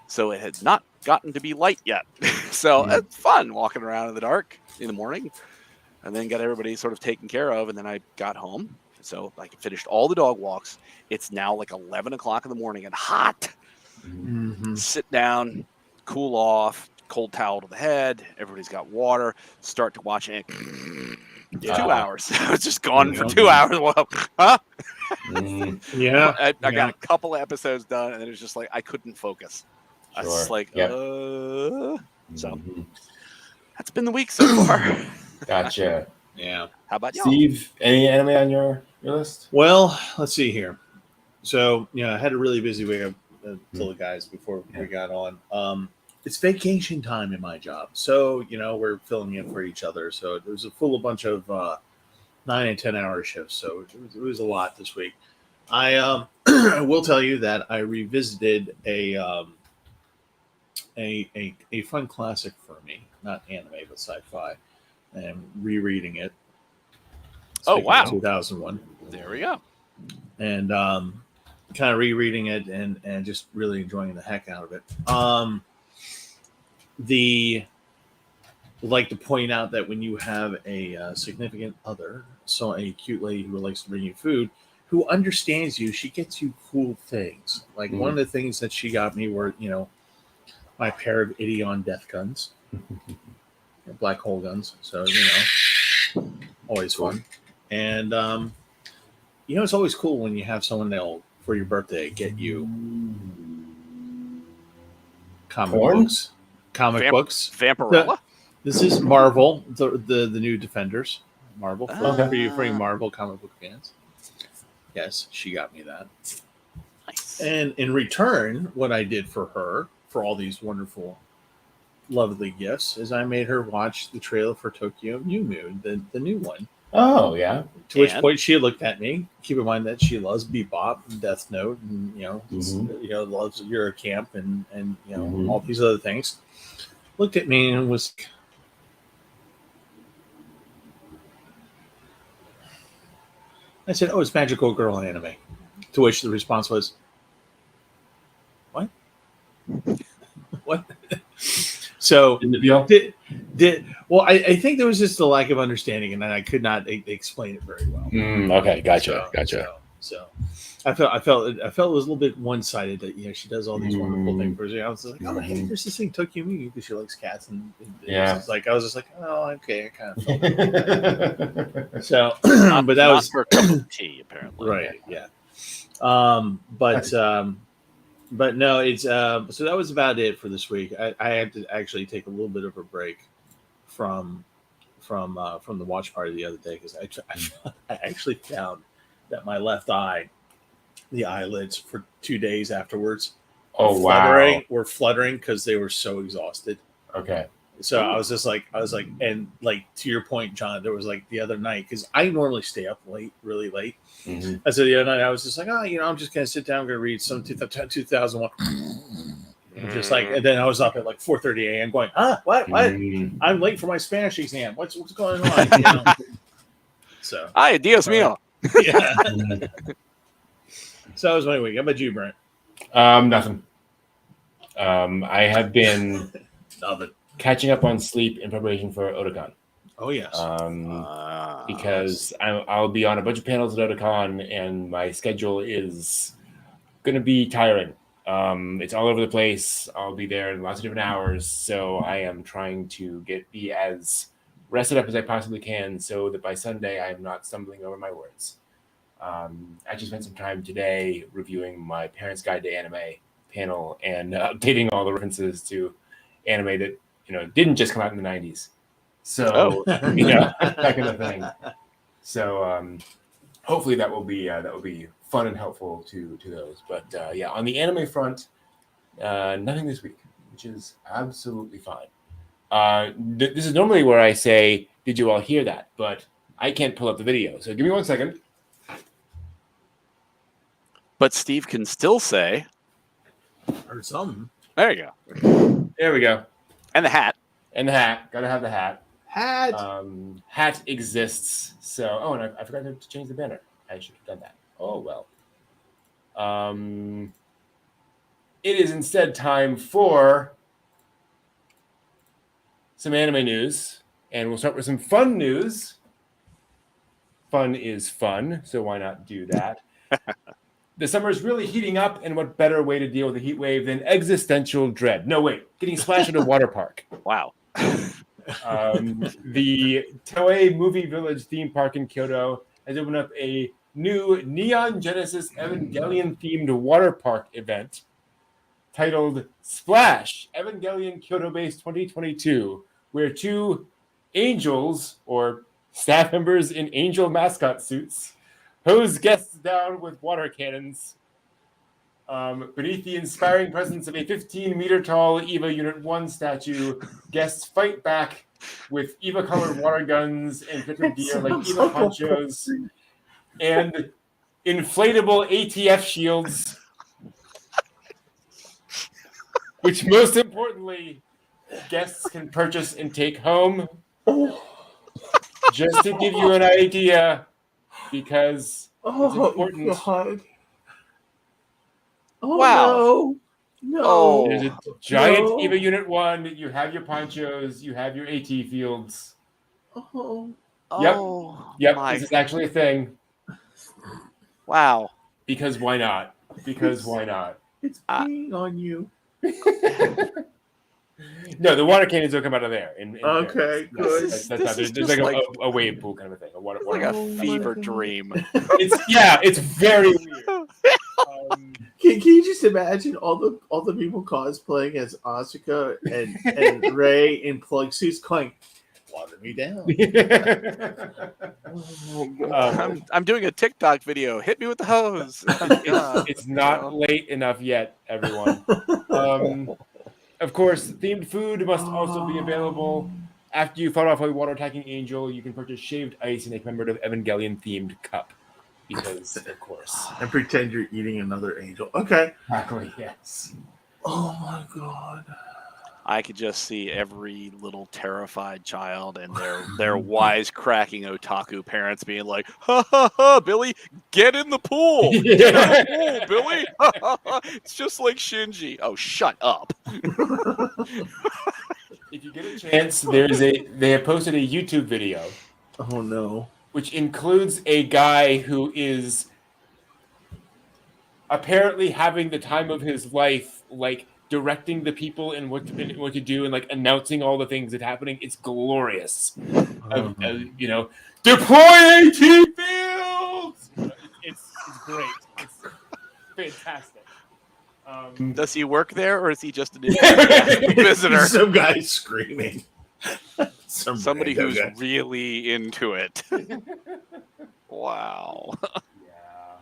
So it had not gotten to be light yet. So it's fun walking around in the dark in the morning, and then got everybody sort of taken care of, and then I got home. So I finished all the dog walks. It's now like 11 o'clock in the morning and hot. Sit down, cool off, cold towel to the head. Everybody's got water. Start to watch it. 2 hours. I was just gone for 2 hours. Well, huh? Yeah. I got a couple episodes done, and it was just like I couldn't focus. I was just like, So that's been the week so far. Gotcha. Yeah. How about y'all? Steve, any anime on your list? Well, let's see here. So, I had a really busy week. I told the guys before we got on. It's vacation time in my job. So, we're filling in for each other. So it was a bunch of 9 and 10 hour shifts. So it was a lot this week. I will tell you that I revisited a fun classic for me, not anime, but sci-fi, and rereading it. Oh, wow. 2001. There we go. And kind of rereading it and just really enjoying the heck out of it. Like to point out that when you have a significant other, so a cute lady who likes to bring you food, who understands you, she gets you cool things. Like one of the things that she got me were, my pair of Ideon death guns, black hole guns. So, always fun. And, it's always cool when you have someone that'll, for your birthday, get you comic books. Vampirella? This is Marvel, the new Defenders. Marvel, for you Marvel comic book fans. Yes, she got me that. Nice. And in return, what I did for her, for all these wonderful, lovely gifts, is I made her watch the trailer for Tokyo Mew, the new one. Oh, yeah. To which point she looked at me. Keep in mind that she loves Bebop and Death Note and, loves Eurocamp and all these other things. Looked at me and was... I said, "Oh, it's Magical Girl anime." To which the response was, "What? What?" So I think there was just a lack of understanding, and I could not explain it very well. Okay, gotcha. So I felt it was a little bit one-sided that she does all these wonderful things. I was like, "Oh, hey, there's this thing Tokyo Mew because she likes cats," and I was just like, "Oh, okay." I kind of felt that. So, but that was her cup of tea, apparently. Right? Yeah. But no, it's so that was about it for this week. I had to actually take a little bit of a break from the watch party the other day because I actually found that my left eye, the eyelids for 2 days afterwards, were fluttering because they were so exhausted. Okay. So I was like, and like to your point, John, there was like the other night because I normally stay up late, really late. I said the other night I was just like, I'm just gonna sit down, I'm gonna read some 2001. Just like, and then I was up at like 4:30 a.m. going, what? I'm late for my Spanish exam. What's going on? So, Ay, Dios mío. Yeah. So that was my week. How about you, Brent? Nothing. I have been Nothing. catching up on sleep in preparation for Otakon. Oh yes. Because I'll be on a bunch of panels at Otakon, and my schedule is going to be tiring. It's all over the place. I'll be there in lots of different hours, so I am trying to be as rested up as I possibly can, so that by Sunday I am not stumbling over my words. I actually spent some time today reviewing my Parents' Guide to Anime panel and updating all the references to anime that didn't just come out in the 90s. So that kind of thing. So hopefully that will be fun and helpful to those. But on the anime front, nothing this week, which is absolutely fine. This is normally where I say, "Did you all hear that?" But I can't pull up the video, so give me 1 second. But Steve can still say, or something. There you go. There we go. And the hat. Gotta have the hat. Hat exists. So, and I forgot to change the banner. I should have done that. Oh well. It is instead time for some anime news, and we'll start with some fun news. Fun is fun, so why not do that? The summer is really heating up, and what better way to deal with a heat wave than existential dread? No, wait, getting splashed at a water park. Wow. The Toei Movie Village theme park in Kyoto has opened up a new Neon Genesis Evangelion-themed water park event titled Splash Evangelion Kyoto Base 2022, where 2 angels, or staff members in angel mascot suits, hose guests down with water cannons. Beneath the inspiring presence of a 15-meter-tall EVA Unit 1 statue, guests fight back with EVA-colored water guns and different gear like EVA ponchos and inflatable ATF shields, which most importantly, guests can purchase and take home. Just to give you an idea, because it's important. God. Oh, wow. No. There's a giant EVA Unit 1. You have your ponchos. You have your AT fields. Yep. This is actually a thing. Wow. Because why not? Why not? It's peeing on you. No, the water cannons don't come out of there. Okay, good. There's like a wave pool kind of a thing. It's like a fever dream. It's very weird. Can you just imagine all the people cosplaying as Asuka and Rey in plug suits going, water me down. I'm doing a TikTok video. Hit me with the hose. It's not late enough yet, everyone. Of course, themed food must also be available. After you fought off a water-attacking angel, you can purchase shaved ice in a commemorative Evangelion-themed cup. Because, of course. And pretend you're eating another angel. Okay. Exactly, yes. Oh, my God. I could just see every little terrified child and their wisecracking otaku parents being like, "Ha ha ha, Billy, get in the pool, get in the pool, Billy." It's just like Shinji. Oh, shut up. If you get a chance, they have posted a YouTube video. Oh no. Which includes a guy who is apparently having the time of his life, like directing the people and what to do and like announcing all the things that are happening. It's glorious. Deploy AT fields. It's great. It's fantastic. Does he work there, or is he just an visitor? Some guy screaming. Somebody who's really into it. Wow. Yeah.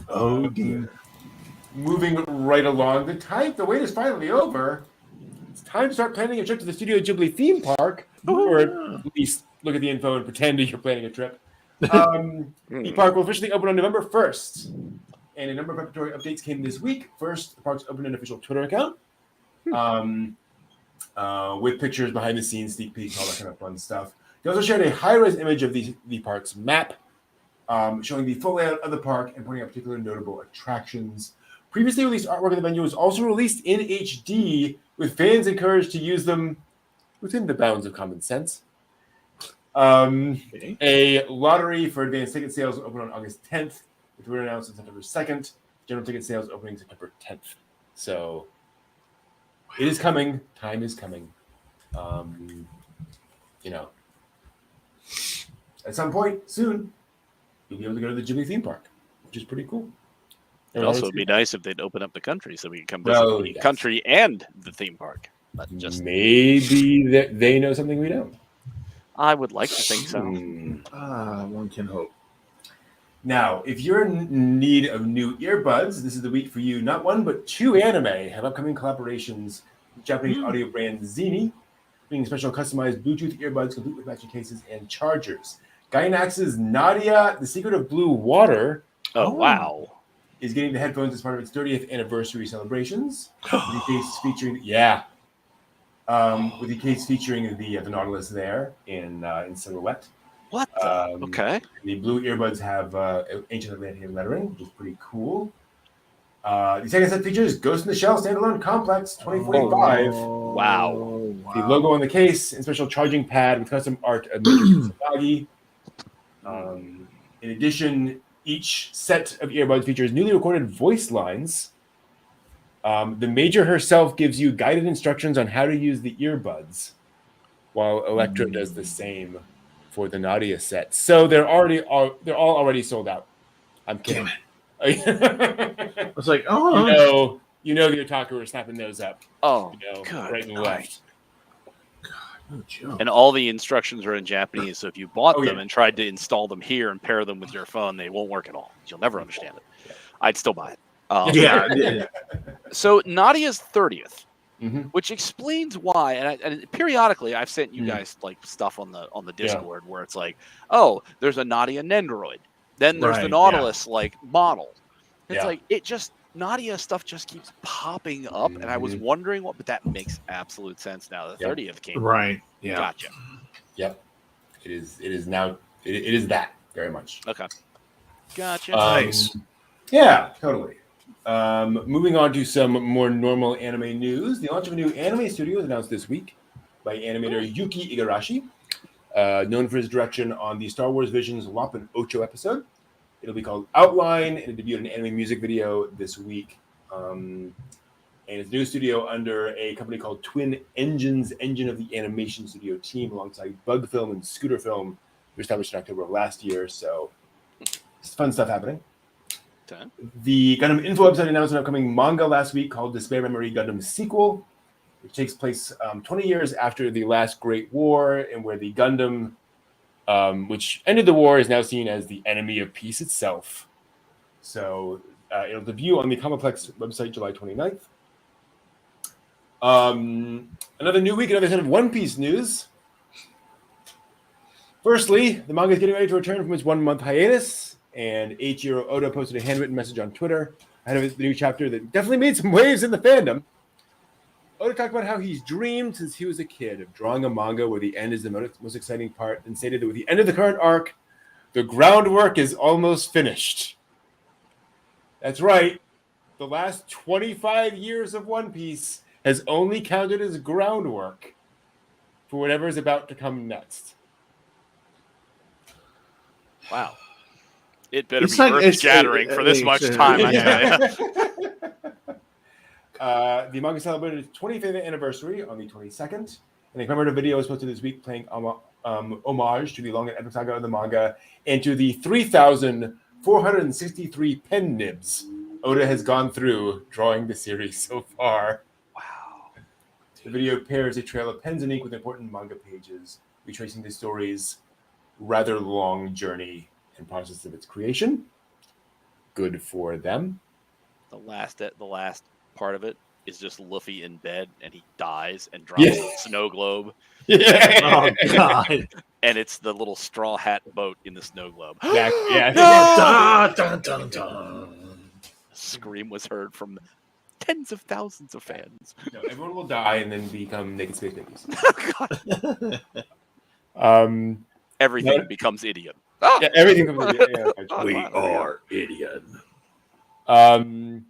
Oh dear. Moving right along, the wait is finally over. It's time to start planning a trip to the Studio Ghibli theme park, or at least look at the info and pretend that you're planning a trip. The park will officially open on November 1st, and a number of preparatory updates came this week. First, the park's opened an official Twitter account with pictures, behind the scenes, sneak peeks, all that kind of fun stuff. They also shared a high-res image of the park's map, showing the full layout of the park and pointing out particular notable attractions. Previously released artwork of the venue was also released in HD, with fans encouraged to use them within the bounds of common sense. A lottery for advanced ticket sales will open on August 10th, which were announced on September 2nd. General ticket sales opening September 10th. So it is coming. Time is coming. At some point soon, you'll be able to go to the Ghibli theme park, which is pretty cool. It also would be nice if they'd open up the country so we can come visit the country and the theme park. Not just maybe they know something we don't. I would like to think so. One can hope. Now, if you're in need of new earbuds, this is the week for you. Not one, but two anime have upcoming collaborations with Japanese audio brand Zini, bringing special customized Bluetooth earbuds complete with matching cases and chargers. Gainax's Nadia, The Secret of Blue Water. Oh, wow. Is getting the headphones as part of its 30th anniversary celebrations. With the case featuring, with the case featuring the Nautilus there in silhouette. What? Okay. The blue earbuds have ancient Atlantean lettering, which is pretty cool. The second set features Ghost in the Shell Standalone Complex 2045. Wow. The logo on the case and special charging pad with custom art of Mr. Tsubagi. In addition, each set of earbuds features newly recorded voice lines. The Major herself gives you guided instructions on how to use the earbuds, while Electra does the same for the Nadia set. So they're all already sold out. I'm kidding. I was like, you know the otaku are snapping those up. Oh, God, right and left. And all the instructions are in Japanese, so if you bought them and tried to install them here and pair them with your phone, they won't work at all. You'll never understand it. I'd still buy it. So Nadia's 30th, which explains why. And periodically, I've sent you guys like stuff on the Discord where it's like, oh, there's a Nadia Nendoroid, then there's the Nautilus like model. It's like Nadia stuff just keeps popping up, and I was wondering what, but that makes absolute sense now. The 30th came. Right. Yeah. Gotcha. Yep. It is now. It is that very much. Okay. Gotcha. Nice. Yeah, totally. Moving on to some more normal anime news. The launch of a new anime studio was announced this week by animator Yuki Igarashi, known for his direction on the Star Wars Visions Lupin Ocho episode. It'll be called Outline, and it debuted an anime music video this week. And it's a new studio under a company called Twin Engines, Engine of the Animation Studio team, alongside Bug Film and Scooter Film, who were established in October of last year. So it's fun stuff happening. Okay. The Gundam Info website announced an upcoming manga last week called Despair Memory Gundam Sequel, which takes place 20 years after the last Great War, and where the Gundam, which ended the war, is now seen as the enemy of peace itself. So it'll debut on the Comiplex website July 29th. Another new week, another set of One Piece news. Firstly, the manga is getting ready to return from its 1 month hiatus. And Eiichiro Oda posted a handwritten message on Twitter ahead of the new chapter that definitely made some waves in the fandom. Oda talked about how he's dreamed since he was a kid of drawing a manga where the end is the most exciting part, and stated that with the end of the current arc, the groundwork is almost finished. That's right. The last 25 years of One Piece has only counted as groundwork for whatever is about to come next. Wow. It better be earth-shattering for this much time. The manga celebrated its 25th anniversary on the 22nd, and a commemorative video was posted this week paying homage to the long and epic saga of the manga and to the 3,463 pen nibs Oda has gone through drawing the series so far. Wow. The video pairs a trail of pens and ink with important manga pages, retracing the story's rather long journey and process of its creation. Good for them. The last part of it is just Luffy in bed, and he dies and drops a snow globe. Yeah. Oh God! And it's the little straw hat boat in the snow globe. Exactly. Yeah. Dun, dun, dun, dun. A scream was heard from tens of thousands of fans. No, everyone will die and then become naked space babies. Oh God. Everything becomes idiom. Oh, Yeah, everything comes with the Oh, We wow, there we go. are Ideon.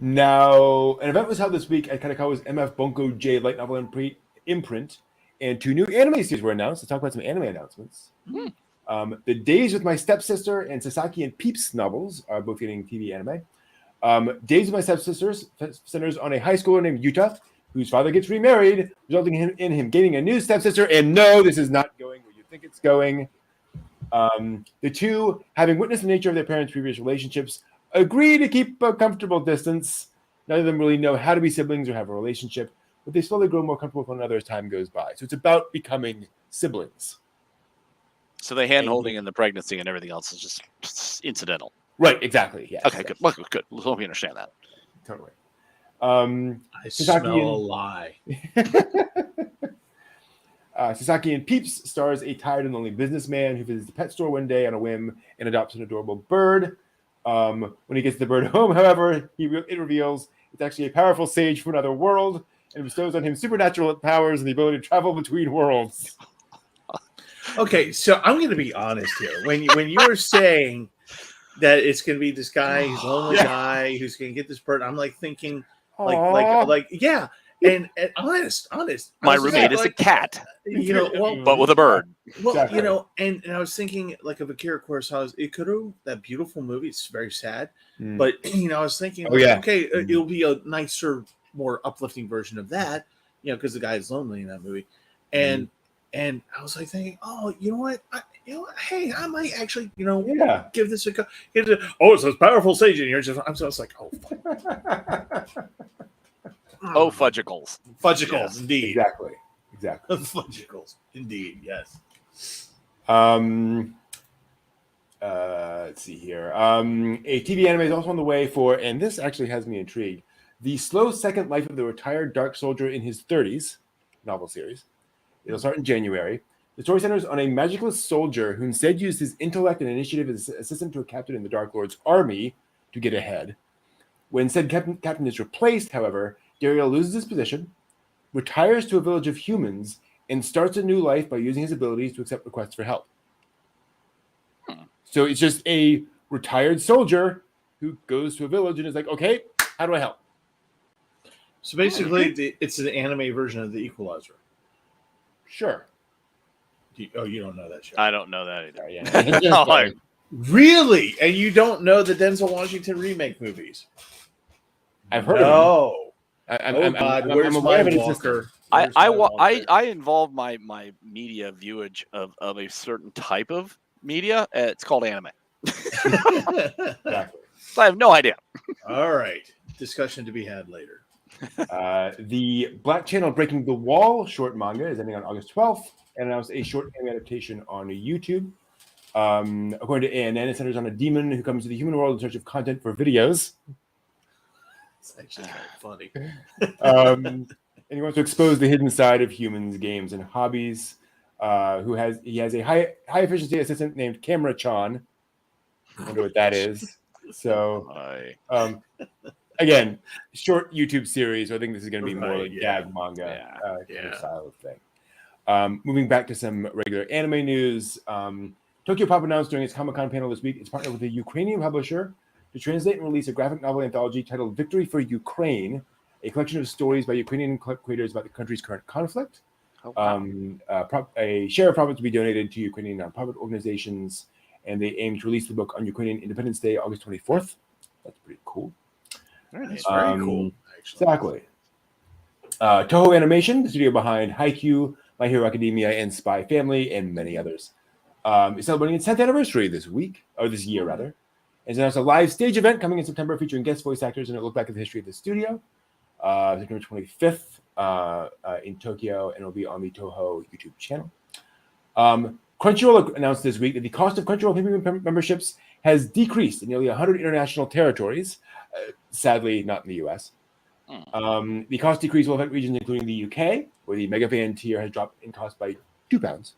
Now, an event was held this week at Kanekawa's MF Bunko J light novel imprint, and 2 new anime series were announced. Let's talk about some anime announcements. The Days with My Stepsister and Sasaki and Peeps novels are both getting TV anime. Days with My Stepsisters centers on a high schooler named Yuta, whose father gets remarried, resulting in him gaining a new stepsister. And no, this is not going where you think it's going. The two, having witnessed the nature of their parents' previous relationships, agree to keep a comfortable distance. None of them really know how to be siblings or have a relationship, but they slowly grow more comfortable with one another as time goes by. So it's about becoming siblings. So the hand holding and the pregnancy and everything else is just incidental. Right, exactly. Yes. Okay, good. Well, good. Let's hope you understand that. Totally. I smell a lie. Sasaki and Peeps stars a tired and lonely businessman who visits the pet store one day on a whim and adopts an adorable bird. When he gets the bird home, however, it reveals it's actually a powerful sage from another world and bestows on him supernatural powers and the ability to travel between worlds. Okay, so I'm going to be honest here. When you were saying that it's going to be this guy, he's a lonely guy who's going to get this bird, I'm like thinking, like, yeah. And honest. My roommate is a cat, Well, but with a bird. Well, Exactly. and I was thinking like of Akira Kurosawa's Ikuro, that beautiful movie. It's very sad, but I was thinking, okay, it'll be a nicer, more uplifting version of that, because the guy is lonely in that movie, and I was like thinking, oh, you know what, hey, I might actually, give this a go. It's a powerful sage, and I'm just like, oh, Oh, fudgicles. Fudgicles, indeed. Exactly. Fudgicles, indeed. Yes. Let's see here. A TV anime is also on the way for, and this actually has me intrigued, The Slow Second Life of the Retired Dark Soldier in His 30s novel series. It'll start in January. The story centers on a magicless soldier who instead used his intellect and initiative as assistant to a captain in the Dark Lord's army to get ahead. When said captain is replaced, however, Dario loses his position, retires to a village of humans, and starts a new life by using his abilities to accept requests for help. So it's just a retired soldier who goes to a village and is like, okay, how do I help? So basically, it's an anime version of The Equalizer. Sure. You don't know that show? I don't know that either. Yeah. Really? And you don't know the Denzel Washington remake movies? I've heard of them. I'm where's aware my of it Walker? I involve my media viewage of a certain type of media. It's called anime. Exactly. So I have no idea. All right. Discussion to be had later. The Black Channel Breaking the Wall short manga is ending on August 12th and announced a short anime adaptation on YouTube. According to ANN, it centers on a demon who comes to the human world in search of content for videos. It's actually kind of funny. And he wants to expose the hidden side of humans, games, and hobbies. He has a high efficiency assistant named Camera Chan. I wonder what that is. So, again, short YouTube series. So I think this is going to be more like gag manga style of thing. Moving back to some regular anime news. Tokyo Pop announced during its Comic-Con panel this week it's partnered with a Ukrainian publisher to translate and release a graphic novel anthology titled Victory for Ukraine, a collection of stories by Ukrainian creators about the country's current conflict. Oh, wow. A share of profits will be donated to Ukrainian nonprofit organizations, and they aim to release the book on Ukrainian Independence Day, August 24th. That's pretty cool. That's very cool, actually. Exactly. Toho Animation, the studio behind Haikyuu, My Hero Academia, and Spy Family, and many others, is celebrating its 10th anniversary this year, rather. It's announced a live stage event coming in September featuring guest voice actors and a look back at the history of the studio. September 25th in Tokyo, and it'll be on the Toho YouTube channel. Crunchyroll announced this week that the cost of Crunchyroll premium memberships has decreased in nearly 100 international territories. Sadly, not in the US. The cost decrease will affect regions including the UK, where the Mega Fan tier has dropped in cost by £2,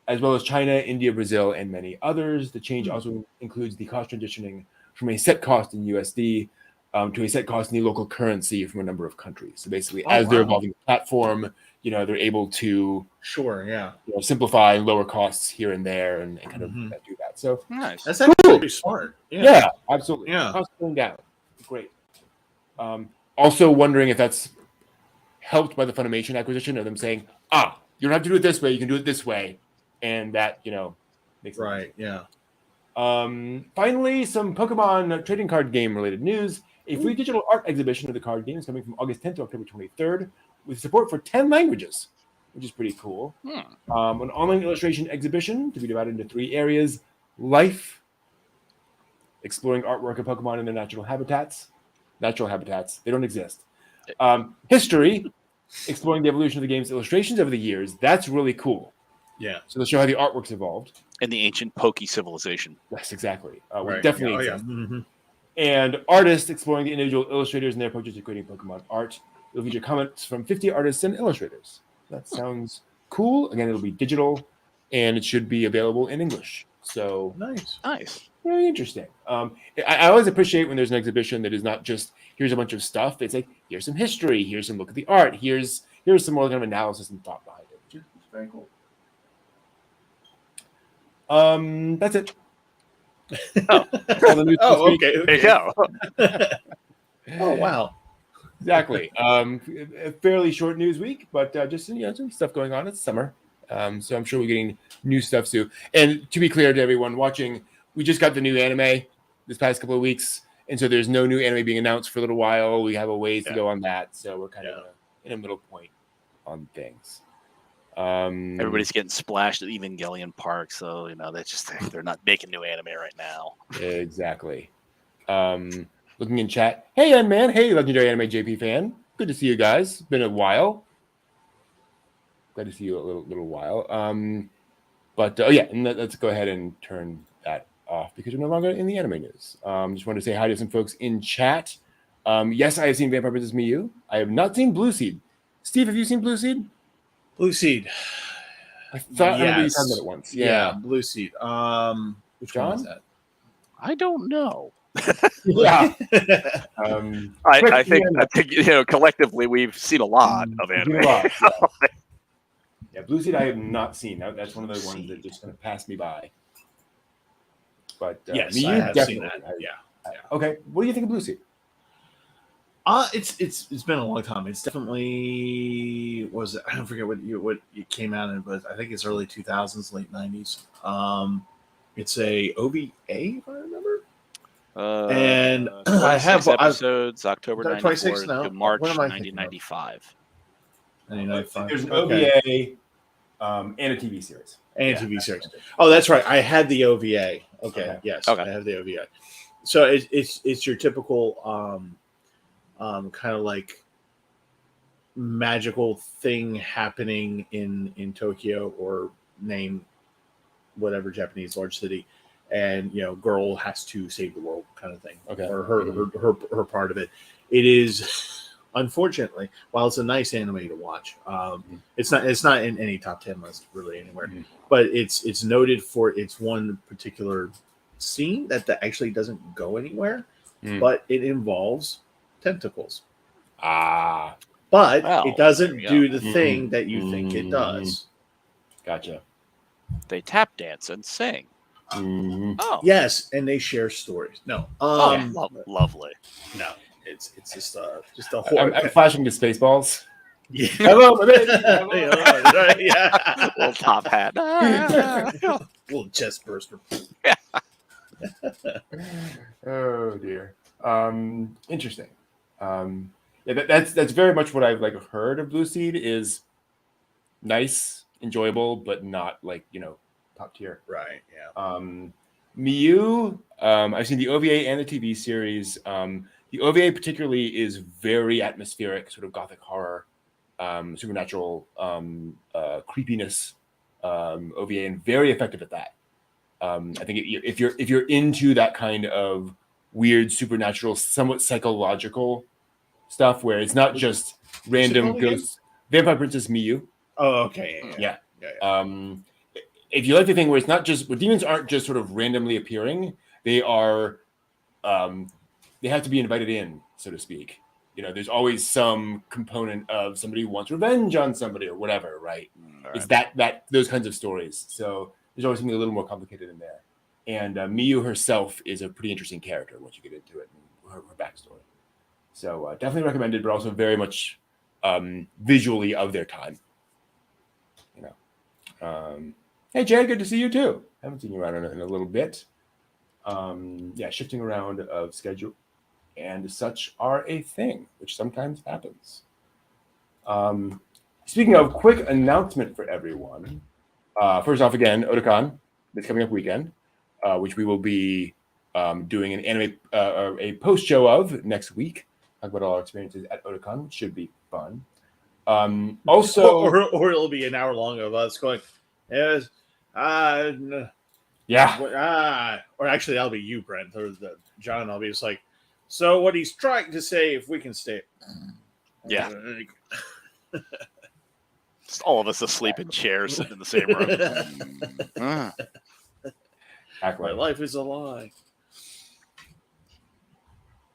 as well as China, India, Brazil, and many others. The change also includes the cost transitioning from a set cost in USD to a set cost in the local currency from a number of countries. So basically, they're evolving the platform, they're able to simplify and lower costs here and there and kind of do that. So Nice. That's actually pretty smart. Yeah, absolutely. Yeah. Cost going down. Great. Also wondering if that's helped by the Funimation acquisition of them saying, you don't have to do it this way, you can do it this way. And that, makes it Right. Yeah. Finally, some Pokemon trading card game related news. A free digital art exhibition of the card game is coming from August 10th to October 23rd with support for 10 languages, which is pretty cool. An online illustration exhibition to be divided into 3 areas: life, exploring artwork of Pokemon in their natural habitats, they don't exist. History, exploring the evolution of the game's illustrations over the years. That's really cool. Yeah. So they'll show how the artwork's evolved. In the ancient Poke civilization. Yes, exactly. Right. Definitely exist. And artists exploring the individual illustrators and their approaches to creating Pokemon art. It'll feature comments from 50 artists and illustrators. That sounds cool. Again, it'll be digital, and it should be available in English. So nice. Very interesting. I always appreciate when there's an exhibition that is not just here's a bunch of stuff. It's like here's some history, here's some look at the art, here's some more kind of analysis and thought behind it, which is very cool. That's it. Okay. There you go. Oh wow. Exactly. A fairly short news week, but just some stuff going on. It's summer, so I'm sure we're getting new stuff soon. And to be clear to everyone watching, we just got the new anime this past couple of weeks, and so there's no new anime being announced for a little while. We have a ways to go on that, so we're kind of in a middle point on things. Everybody's getting splashed at Evangelion Park, so they're not making new anime right now. Exactly. Looking in chat. Hey, man. Hey, Legendary Anime JP fan. Good to see you guys. It's been a while. Glad to see you a little while. And let's go ahead and turn that off because we're no longer in the anime news. Just wanted to say hi to some folks in chat. Yes, I have seen Vampire Princess Miyu. I have not seen Blue Seed. Steve, have you seen Blue Seed? Blue Seed. I thought I remember you talking about it once. Yeah, Blue Seed. Which one is that? I don't know. Yeah. I think collectively we've seen a lot of anime. Yeah, Blue Seed I have not seen. That's one of the ones that just kind of passed me by. But yes, Miyu, I have definitely. seen that. Yeah. Okay, what do you think of Blue Seed? It's been a long time. It's definitely I don't forget what it came out in, but I think it's early 2000s, late 90s. It's a OVA, if I remember. And I have episodes, October 26 94 now. to March What am I 1995. There's an OVA and a TV series. TV series. Oh, that's right. I had the OVA. Okay. Yes. Okay. I have the OVA. So it's your typical kind of like magical thing happening in Tokyo, or name whatever Japanese large city, and girl has to save the world kind of thing. Okay. Or her part of it. It is, unfortunately, while it's a nice anime to watch, it's not in any top 10 list really anywhere, but it's noted for its one particular scene that actually doesn't go anywhere, but it involves tentacles. But it doesn't do the thing that you think it does. Gotcha. They tap dance and sing. Oh yes, and they share stories. No, lovely. No, it's just a horror. I'm flashing to Spaceballs. Yeah. Hello, yeah. Little top hat. Little chest burster. Oh dear. Interesting. That's very much what I've heard of Blue Seed is nice, enjoyable, but not top tier. Right. Yeah. Miyu, I've seen the OVA and the TV series. The OVA particularly is very atmospheric, sort of gothic horror, supernatural creepiness OVA, and very effective at that. I think if you're into that kind of weird supernatural, somewhat psychological stuff, where it's not just random ghosts. Vampire Princess Miyu. Oh, okay. Yeah. If you like the thing where it's not just where demons aren't just sort of randomly appearing, they are they have to be invited in, so to speak. There's always some component of somebody who wants revenge on somebody or whatever, right? It's that those kinds of stories. So there's always something a little more complicated in there. And Miyu herself is a pretty interesting character once you get into it and her backstory. So definitely recommended, but also very much visually of their time. Hey, Jay, good to see you too. Haven't seen you around in a little bit. Shifting around of schedule and such are a thing, which sometimes happens. Speaking of, quick announcement for everyone. First off, again, Otakon, this coming up weekend, which we will be doing an anime, a post show of next week. Talk about all our experiences at Otakon, which should be fun. Also, or it'll be an hour long of us going, yes, or actually, that'll be you, Brent, or John. I'll be just like, so what he's trying to say, if we can stay, yeah. Just all of us asleep in chairs sitting in the same room. My life is a lie.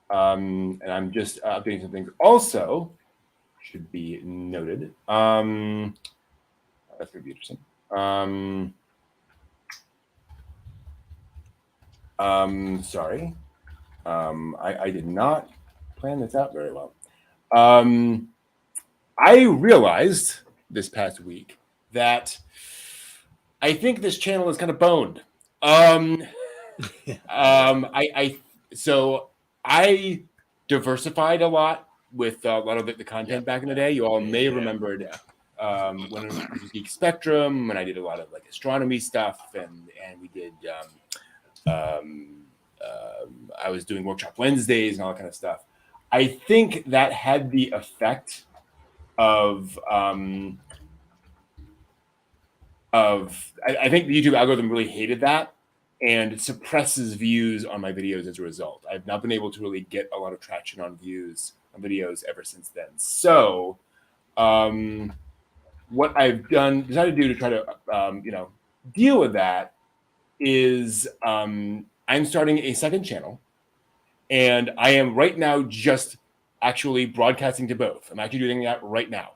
And I'm just updating some things. Also, should be noted. That's going to be interesting. Sorry. I did not plan this out very well. I realized this past week that I think this channel is kind of boned. So I diversified a lot with a lot of the content back in the day. You all may have remembered when it was Geek Spectrum, when I did a lot of like astronomy stuff, and we did. I was doing Workshop Wednesdays and all that kind of stuff. I think that had the effect of I think the YouTube algorithm really hated that and suppresses views on my videos as a result. I've not been able to really get a lot of traction on views on videos ever since then. So what I've decided to do to try to deal with that is I'm starting a second channel, and I am right now just actually broadcasting to both. I'm actually doing that right now.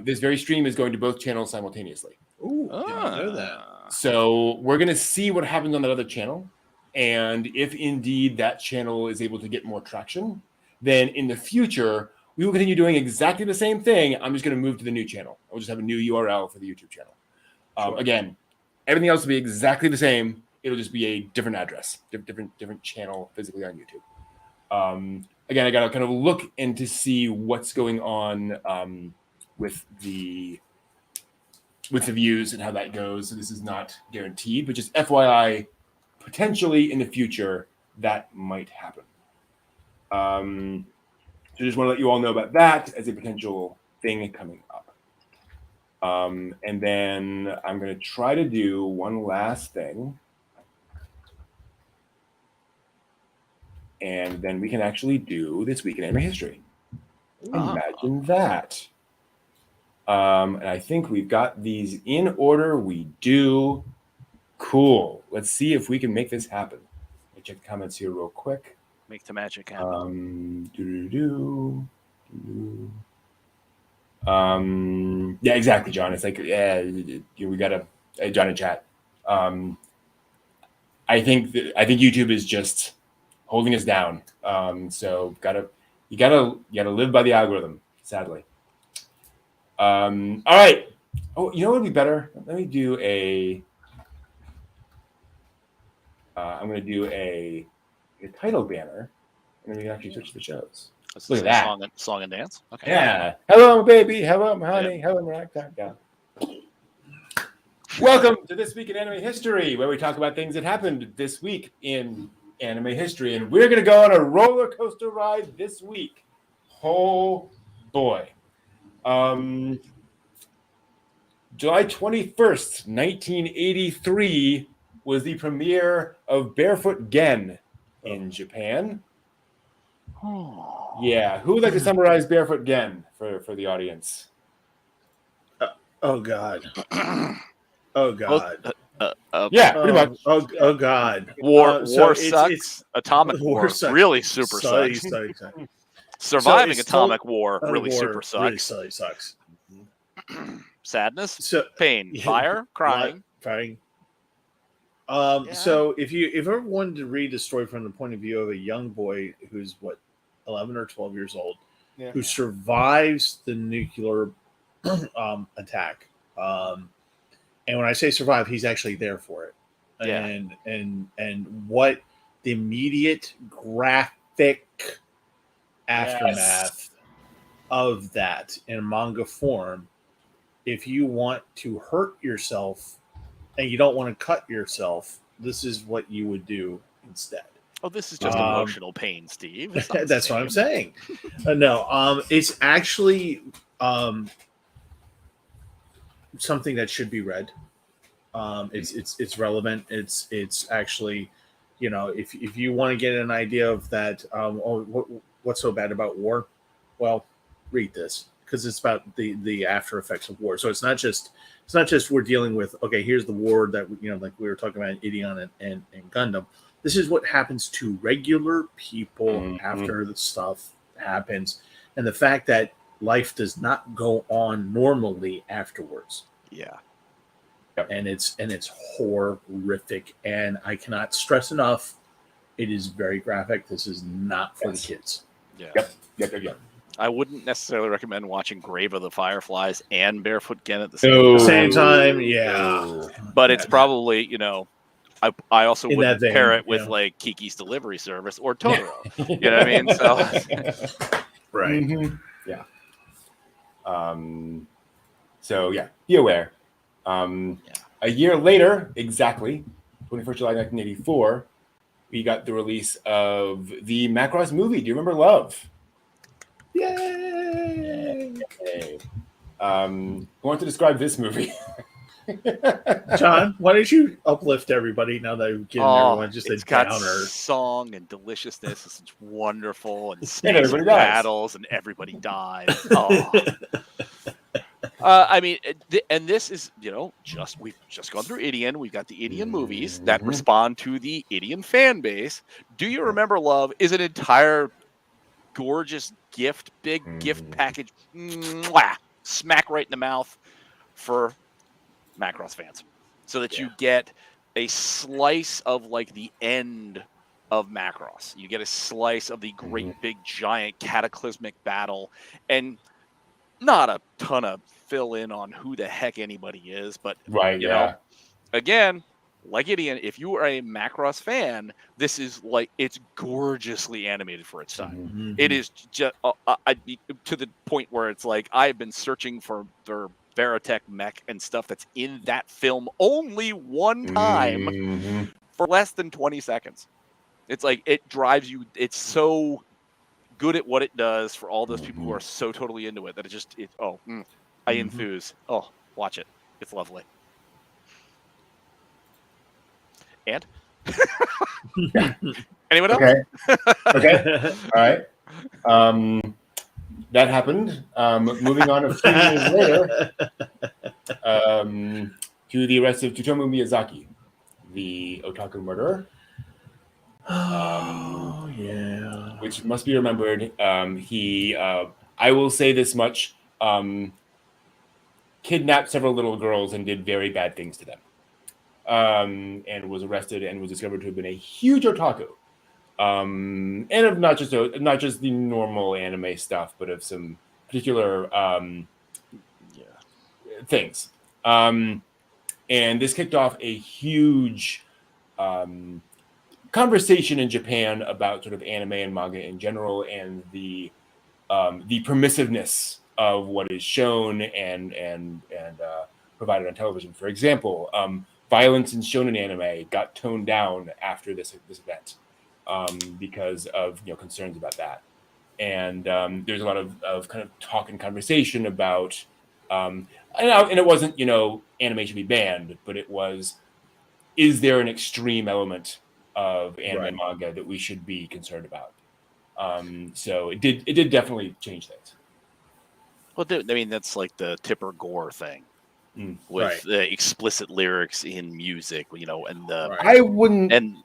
This very stream is going to both channels simultaneously. Ooh, didn't know that. So we're going to see what happens on that other channel. And if indeed that channel is able to get more traction, then in the future, we will continue doing exactly the same thing. I'm just going to move to the new channel. I'll just have a new URL for the YouTube channel. Sure. Again, everything else will be exactly the same. It'll just be a different address, different channel physically on YouTube. Again, I got to kind of look in to see what's going on with the views and how that goes. So this is not guaranteed, but just FYI, potentially in the future, that might happen. So just want to let you all know about that as a potential thing coming up. And then I'm going to try to do one last thing. And then we can actually do This Week in Anime History. Imagine that. And I think we've got these in order. We do. Cool. Let's see if we can make this happen. Let me check the comments here real quick. Make the magic happen. Yeah, exactly, John. It's like, we got John in chat. I think YouTube is just holding us down. So you gotta live by the algorithm, sadly. All right. Oh, you know what would be better? Let me do I'm going to do a title banner, and then we can actually switch the shows. Look at that. Song and dance? Okay. Yeah. Hello, baby. Hello, honey. Yep. Hello, Rock. Welcome to This Week in Anime History, where we talk about things that happened this week in anime history. And we're going to go on a roller coaster ride this week. Oh, boy. July 21st, 1983 was the premiere of Barefoot Gen in Japan. Oh. Yeah, who would like to summarize Barefoot Gen for the audience? Oh God. Oh God. Yeah, pretty much. Oh God. War sucks. It's Atomic War sucks. really super sucks. Surviving atomic war really super sucks. Really sucks. Sadness, pain, fire, crying. So if you ever wanted to read a story from the point of view of a young boy who's 11 or 12 years old, who survives the nuclear attack, and when I say survive, he's actually there for it, and what the immediate graphic aftermath of that in manga form. If you want to hurt yourself and you don't want to cut yourself, this is what you would do instead. Oh, this is just emotional pain, Steve. That's what I'm saying. No, it's actually something that should be read. It's relevant. It's actually, if you want to get an idea of that, what's so bad about war? Well, read this, because it's about the after effects of war. So it's not just we're dealing with, okay, here's the war that like we were talking about in Ideon and Gundam. This is what happens to regular people after the stuff happens, and the fact that life does not go on normally afterwards. Yeah. And it's horrific, and I cannot stress enough, it is very graphic. This is not for the kids. Yeah. Yep. I wouldn't necessarily recommend watching Grave of the Fireflies and Barefoot Gen at the same time. Yeah. But it's probably, I also In wouldn't that vein, pair it with like Kiki's Delivery Service or Totoro. You know what I mean? So right. Mm-hmm. Yeah. So yeah, be aware. A year later, exactly, 21st July 1984, we got the release of the Macross movie. Do you remember Love? Yay! Okay. Who wants to describe this movie? John, why don't you uplift everybody now that we've given everyone just a got downer? Song and deliciousness. It's wonderful, and space battles, and everybody dies. Oh. I mean, and this is, we've just gone through Ideon. We've got the Ideon movies that respond to the Ideon fan base. Do You Remember Love is an entire gorgeous big gift package, smack right in the mouth for Macross fans, so that you get a slice of like the end of Macross. You get a slice of the great big giant cataclysmic battle, and not a ton of fill in on who the heck anybody is, but you know, again, like Ideon, if you are a Macross fan, this is like, it's gorgeously animated for its time. It is just to the point where it's like I've been searching for their Veritech mech and stuff that's in that film only one time for less than 20 seconds. It's like, it drives you. It's so good at what it does for all those people who are so totally into it that I enthuse. Oh, watch it. It's lovely. And anyone else? Okay. All right. That happened. Moving on a few years later to the arrest of Tsutomu Miyazaki, the otaku murderer. Which must be remembered. He, I will say this much, kidnapped several little girls and did very bad things to them. And was arrested and was discovered to have been a huge otaku. And of not just the normal anime stuff, but of some particular things. And this kicked off a huge conversation in Japan about sort of anime and manga in general, and the permissiveness of what is shown and provided on television. For example, violence in shonen anime got toned down after this event because of concerns about that. And there's a lot of kind of talk and conversation about and it wasn't anime should be banned, but it was, is there an extreme element of anime and manga that we should be concerned about? So it did definitely change things. Well, I mean, that's like the Tipper Gore thing with the explicit lyrics in music, and the I wouldn't. And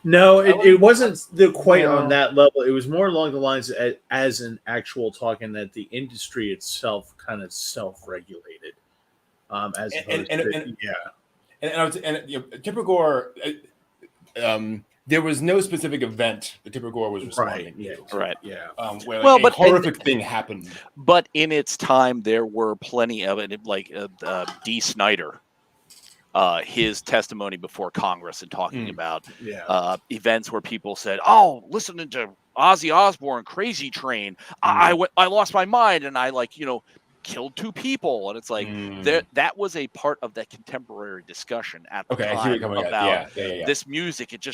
no, it wasn't quite on that level. It was more along the lines as an actual talking that the industry itself kind of self-regulated, as opposed to Tipper Gore. There was no specific event that Tipper Gore was responding to. Right. Yeah. Where a horrific thing happened. But in its time, there were plenty of it, like D. Snyder, his testimony before Congress and talking about events where people said, "Oh, listening to Ozzy Osbourne, Crazy Train, I lost my mind and I killed 2 people," and it's like that was a part of that contemporary discussion at the time about this music. It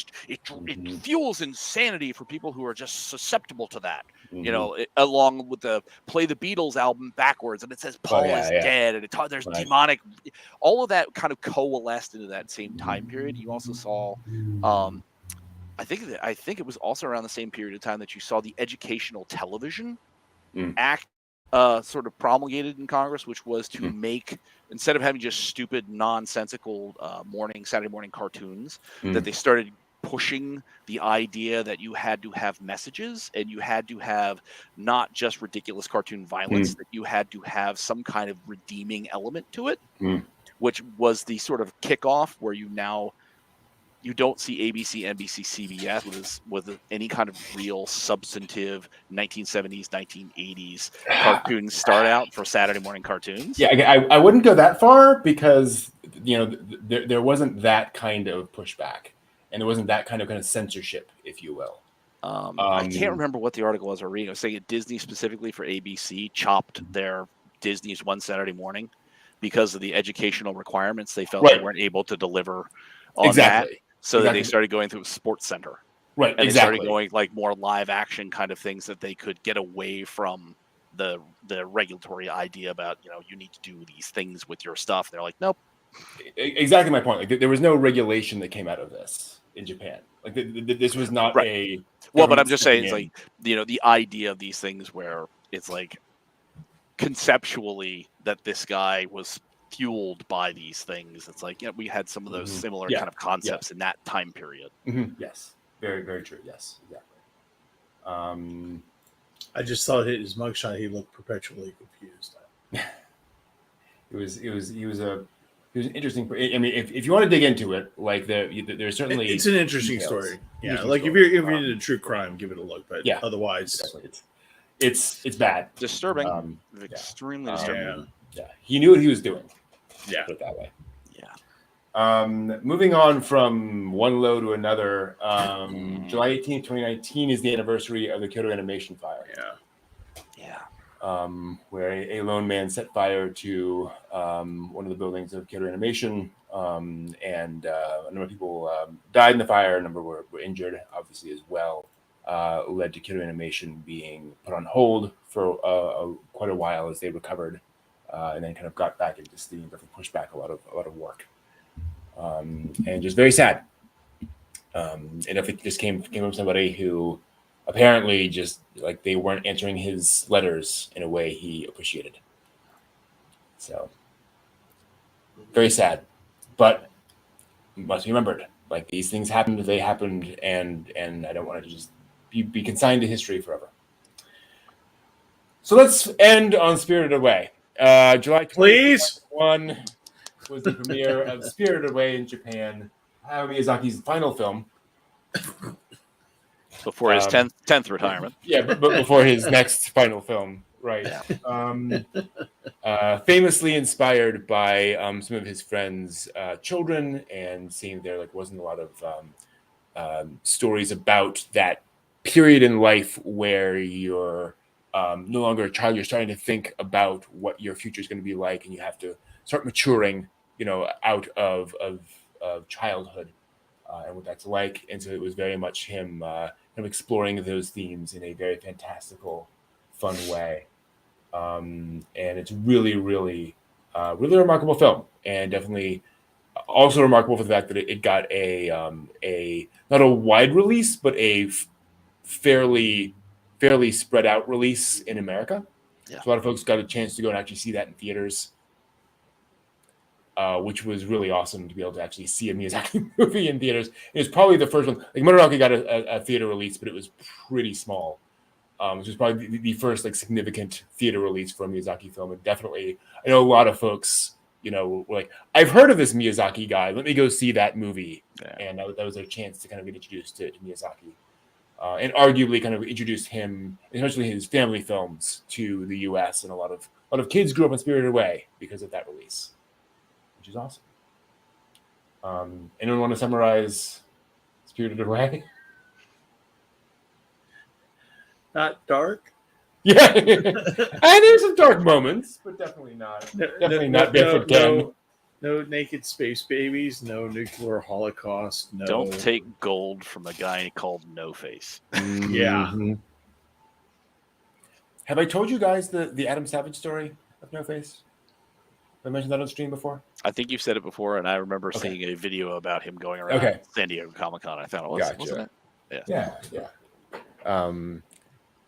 fuels insanity for people who are just susceptible to that. Along with the Play the Beatles album backwards, and it says Paul is dead, and there's demonic. All of that kind of coalesced into that same time period. You also saw. I think it was also around the same period of time that you saw the Educational Television Act sort of promulgated in Congress, which was to make, instead of having just stupid, nonsensical Saturday morning cartoons, that they started pushing the idea that you had to have messages and you had to have not just ridiculous cartoon violence, that you had to have some kind of redeeming element to it, which was the sort of kickoff where you don't see ABC, NBC, CBS with any kind of real substantive 1970s, 1980s cartoons start out for Saturday morning cartoons. Yeah, I wouldn't go that far because there wasn't that kind of pushback, and there wasn't that kind of censorship, if you will. I can't remember what the article was I was reading. I was saying Disney specifically for ABC chopped their Disney's One Saturday Morning because of the educational requirements. They felt they weren't able to deliver on that. So that they started going through Sports Center. Right, and they started going more live action kind of things that they could get away from the regulatory idea about, you need to do these things with your stuff. They're like, nope. Exactly my point. Like there was no regulation that came out of this in Japan. Like this was not a... Well, but I'm just saying, it's like, the idea of these things where it's like conceptually that this guy was fueled by these things. It's like, we had some of those similar kind of concepts in that time period. Yes, very, very true. Yes, exactly. I just thought his mugshot, he looked perpetually confused. He was an interesting. I mean, if you want to dig into it, like there's certainly it's an interesting story. Yeah, like if you're into true crime, give it a look. But otherwise, it's bad, disturbing, extremely disturbing. Yeah, he knew what he was doing. Yeah, put it that way. Yeah. Moving on from one low to another, July 18th, 2019 is the anniversary of the Kyoto animation fire. Where a lone man set fire to one of the buildings of Kyoto Animation, and a number of people died in the fire. A number were injured, obviously, as well. Led to Kyoto Animation being put on hold for quite a while as they recovered. And then kind of got back into steam, but pushed back a lot of work, and just very sad. And if it just came from somebody who apparently just like they weren't answering his letters in a way he appreciated. So very sad, but must be remembered. Like these things happened, they happened, and I don't want it to just be consigned to history forever. So let's end on Spirited Away. July 2021 was the premiere of Spirited Away in Japan, Hayao Miyazaki's final film. Before his 10th retirement. Yeah, but before his next final film, right. Famously inspired by some of his friends' children, and seeing there wasn't a lot of stories about that period in life where you're no longer a child, you're starting to think about what your future is going to be like, and you have to start maturing, out of childhood and what that's like. And so it was very much him kind of exploring those themes in a very fantastical, fun way. And it's really, really, really remarkable film, and definitely also remarkable for the fact that it got a not a wide release, but a fairly spread out release in America. So a lot of folks got a chance to go and actually see that in theaters, which was really awesome to be able to actually see a Miyazaki movie in theaters. It was probably the first one. Like Mononoke got a theater release, but it was pretty small. Which was probably the first significant theater release for a Miyazaki film. And definitely, I know a lot of folks were like, I've heard of this Miyazaki guy. Let me go see that movie. Yeah. And that was their chance to kind of get introduced to Miyazaki. And arguably kind of introduced him, especially his family films, to the U.S. And a lot of kids grew up on Spirited Away because of that release, which is awesome. Anyone want to summarize Spirited Away? Not dark. Yeah, and there's some dark moments, but definitely not not Bedford Ken. No naked space babies. No nuclear holocaust. No. Don't take gold from a guy called No Face. Yeah. Mm-hmm. Have I told you guys the Adam Savage story of No Face? Have I mentioned that on stream before? I think you've said it before, and I remember seeing a video about him going around San Diego Comic-Con. I thought it was, wasn't it? Yeah.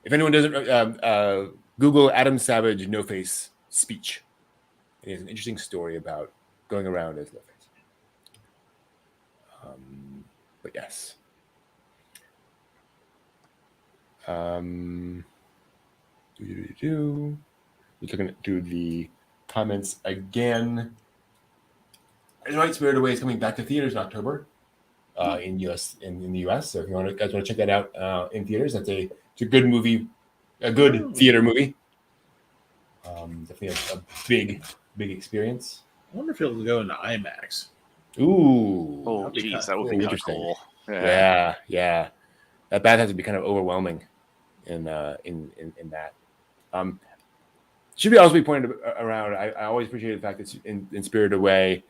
If anyone doesn't, Google Adam Savage No Face speech. It is an interesting story about going around as No Face. But yes. We're looking through the comments again. That's right, Spirited Away is coming back to theaters in October in the US. So if you guys want to check that out in theaters, it's a good movie, a good theater movie. Definitely a big experience. I wonder if it'll go into IMAX. Ooh. Oh, geez, that would be kind of cool. Yeah. That has to be kind of overwhelming in that. Should be also be pointed around. I always appreciate the fact that in Spirited Away,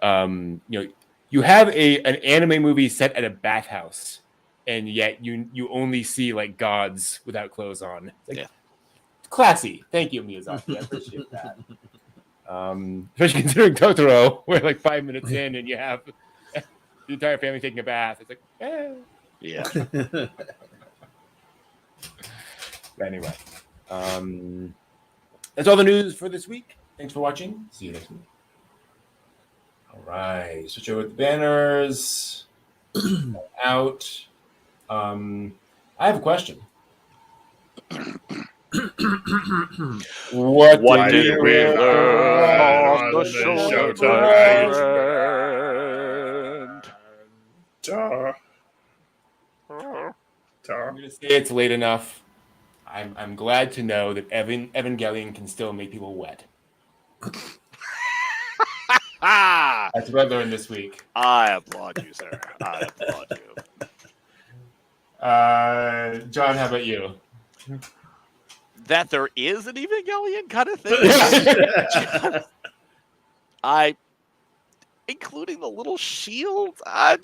you have an anime movie set at a bathhouse, and yet you only see like gods without clothes on. Classy. Thank you, Miyazaki. I appreciate that. Especially considering Totoro, where like 5 minutes in and you have the entire family taking a bath. It's like, yeah. But anyway, that's all the news for this week. Thanks for watching. See you next week. All right, switch over to the banners. Out. I have a question. What did we learn on the Kyoto Island? I'm going to say it's late enough. I'm glad to know that Evangelion can still make people wet. That's what I learned this week. I applaud you, sir. I applaud you. John, how about you? That there is an Evangelion kind of thing. Including the little shields, I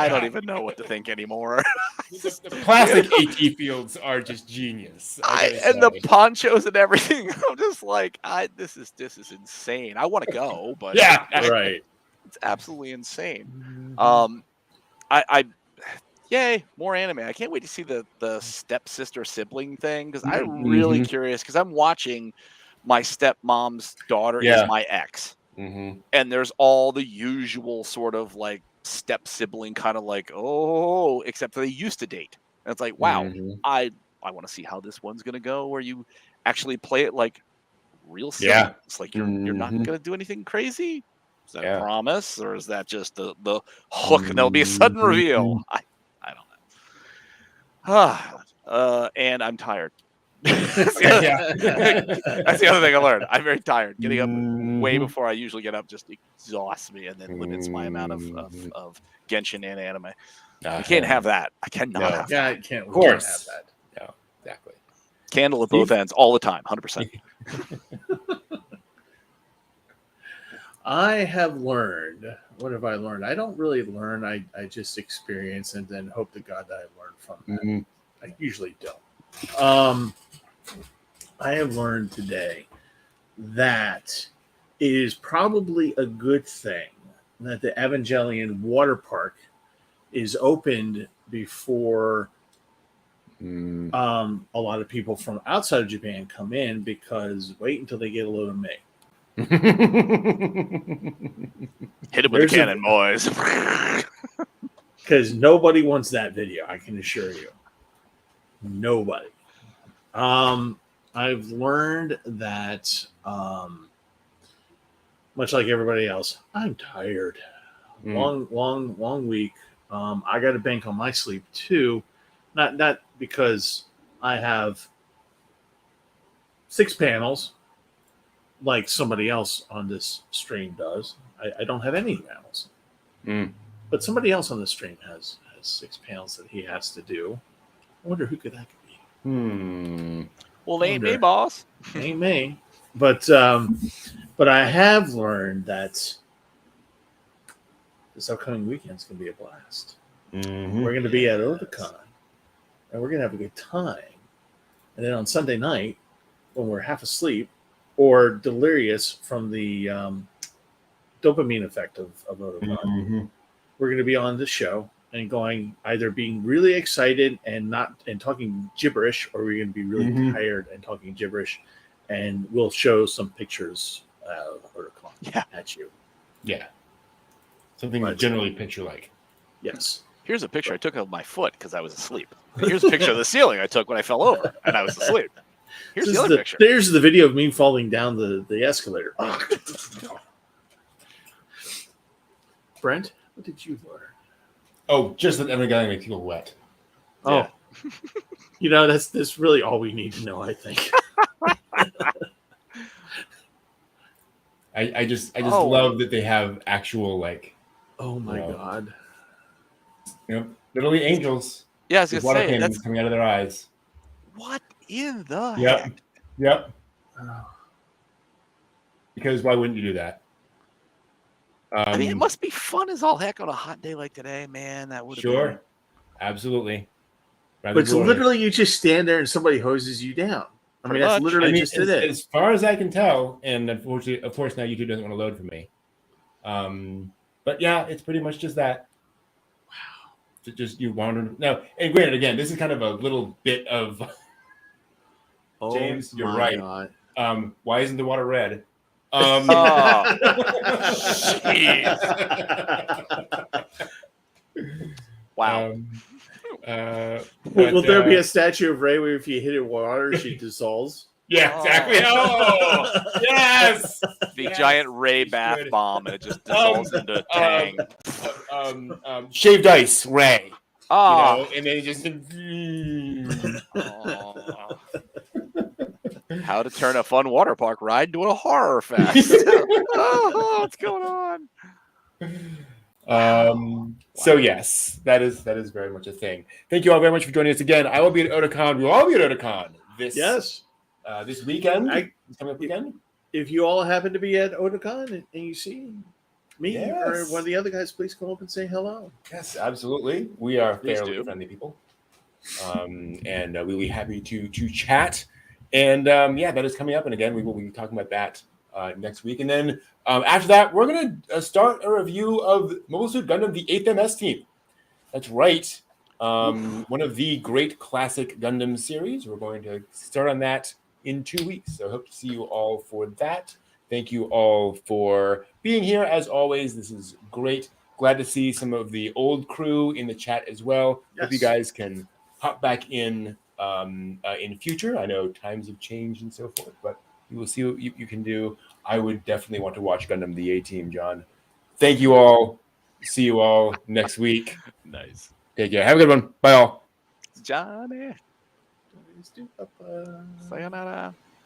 don't even know what to think anymore. The plastic AT fields are just genius. And the ponchos and everything. I'm just like, this is insane. I want to go, but yeah, right. It's absolutely insane. Yay, more anime. I can't wait to see the stepsister sibling thing because I'm really curious because I'm watching my stepmom's daughter is my ex. Mm-hmm. And there's all the usual sort of like step sibling kind of like, except they used to date. And it's like, wow, I want to see how this one's going to go where you actually play it like real siblings. Yeah. It's like you're not going to do anything crazy. Is that a promise or is that just the hook and there'll be a sudden reveal? I don't know. And I'm tired. That's the other thing I learned. I'm very tired. Getting up way before I usually get up just exhausts me and then limits my amount of Genshin and anime. I can't have that. I cannot have that. Yeah, I can't. Of course. Have that. No, exactly. Candle at both ends all the time, 100%. I have learned. What have I learned? I don't really learn. I just experience and then hope to God that I learn from that. I usually don't. I have learned today that it is probably a good thing that the Evangelion water park is opened before a lot of people from outside of Japan come in, because wait until they get a load of me. Hit it with a cannon, boys. Because nobody wants that video, I can assure you. Nobody. I've learned that much like everybody else, I'm tired. Long week. I got to bank on my sleep too. Not because I have 6 panels like somebody else on this stream does. I don't have any panels. But somebody else on the stream has 6 panels that he has to do. I wonder who that could be. Well, they ain't me, boss. Ain't me. But I have learned that this upcoming weekend's going to be a blast. We're going to be at Otakon, and we're going to have a good time. And then on Sunday night, when we're half asleep or delirious from the dopamine effect of Otakon, we're going to be on the show and going either being really excited and talking gibberish, or we're going to be really tired and talking gibberish, and we'll show some pictures of Otakon at you. Yeah. Something generally picture-like. Yes. Here's a picture I took of my foot because I was asleep. Here's a picture of the ceiling I took when I fell over and I was asleep. Here's the other picture. There's the video of me falling down the escalator. Brent, what did you learn? Oh, just that every guy makes people wet. Oh, yeah. That's really all we need to know, I think. I just love that they have actual Oh my god. Literally angels. Yeah, I was with gonna water say cannons coming out of their eyes. What in the heck? Yep. Because why wouldn't you do that? I mean, it must be fun as all heck on a hot day like today, man. That would have been... Absolutely. But it's literally you just stand there and somebody hoses you down. I mean, that's literally just it. As far as I can tell, and unfortunately, of course, now YouTube doesn't want to load for me. But yeah, it's pretty much just that. Wow. Just you wander. Now, and granted, again, this is kind of a little bit of James, you're right. God. Why isn't the water red? Jeez. Wow. Will there be a statue of Rey where if you hit it water, she dissolves? Yeah, exactly. Oh, yes. The giant Rey bath bomb, and it just dissolves into Tang. Shaved ice, Rey. Oh. And then just. How to turn a fun water park ride into a horror fest. What's going on? So yes, that is very much a thing. Thank you all very much for joining us again. I will be at Otakon. We'll all be at Otakon this weekend. This coming up weekend. If you all happen to be at Otakon and you see me or one of the other guys, please come up and say hello. Yes, absolutely. We are fairly friendly people, and we'll be happy to chat. And that is coming up. And again, we will be talking about that next week. And then after that, we're going to start a review of Mobile Suit Gundam, the 8th MS team. That's right. One of the great classic Gundam series. We're going to start on that in 2 weeks. So I hope to see you all for that. Thank you all for being here. As always, this is great. Glad to see some of the old crew in the chat as well. Hope you guys can hop back in future. I know times have changed and so forth, but you will see what you can do. I would definitely want to watch Gundam the A-Team, John. Thank you all. See you all next week. Nice. Take care. Have a good one. Bye all. Johnny. Sayonara.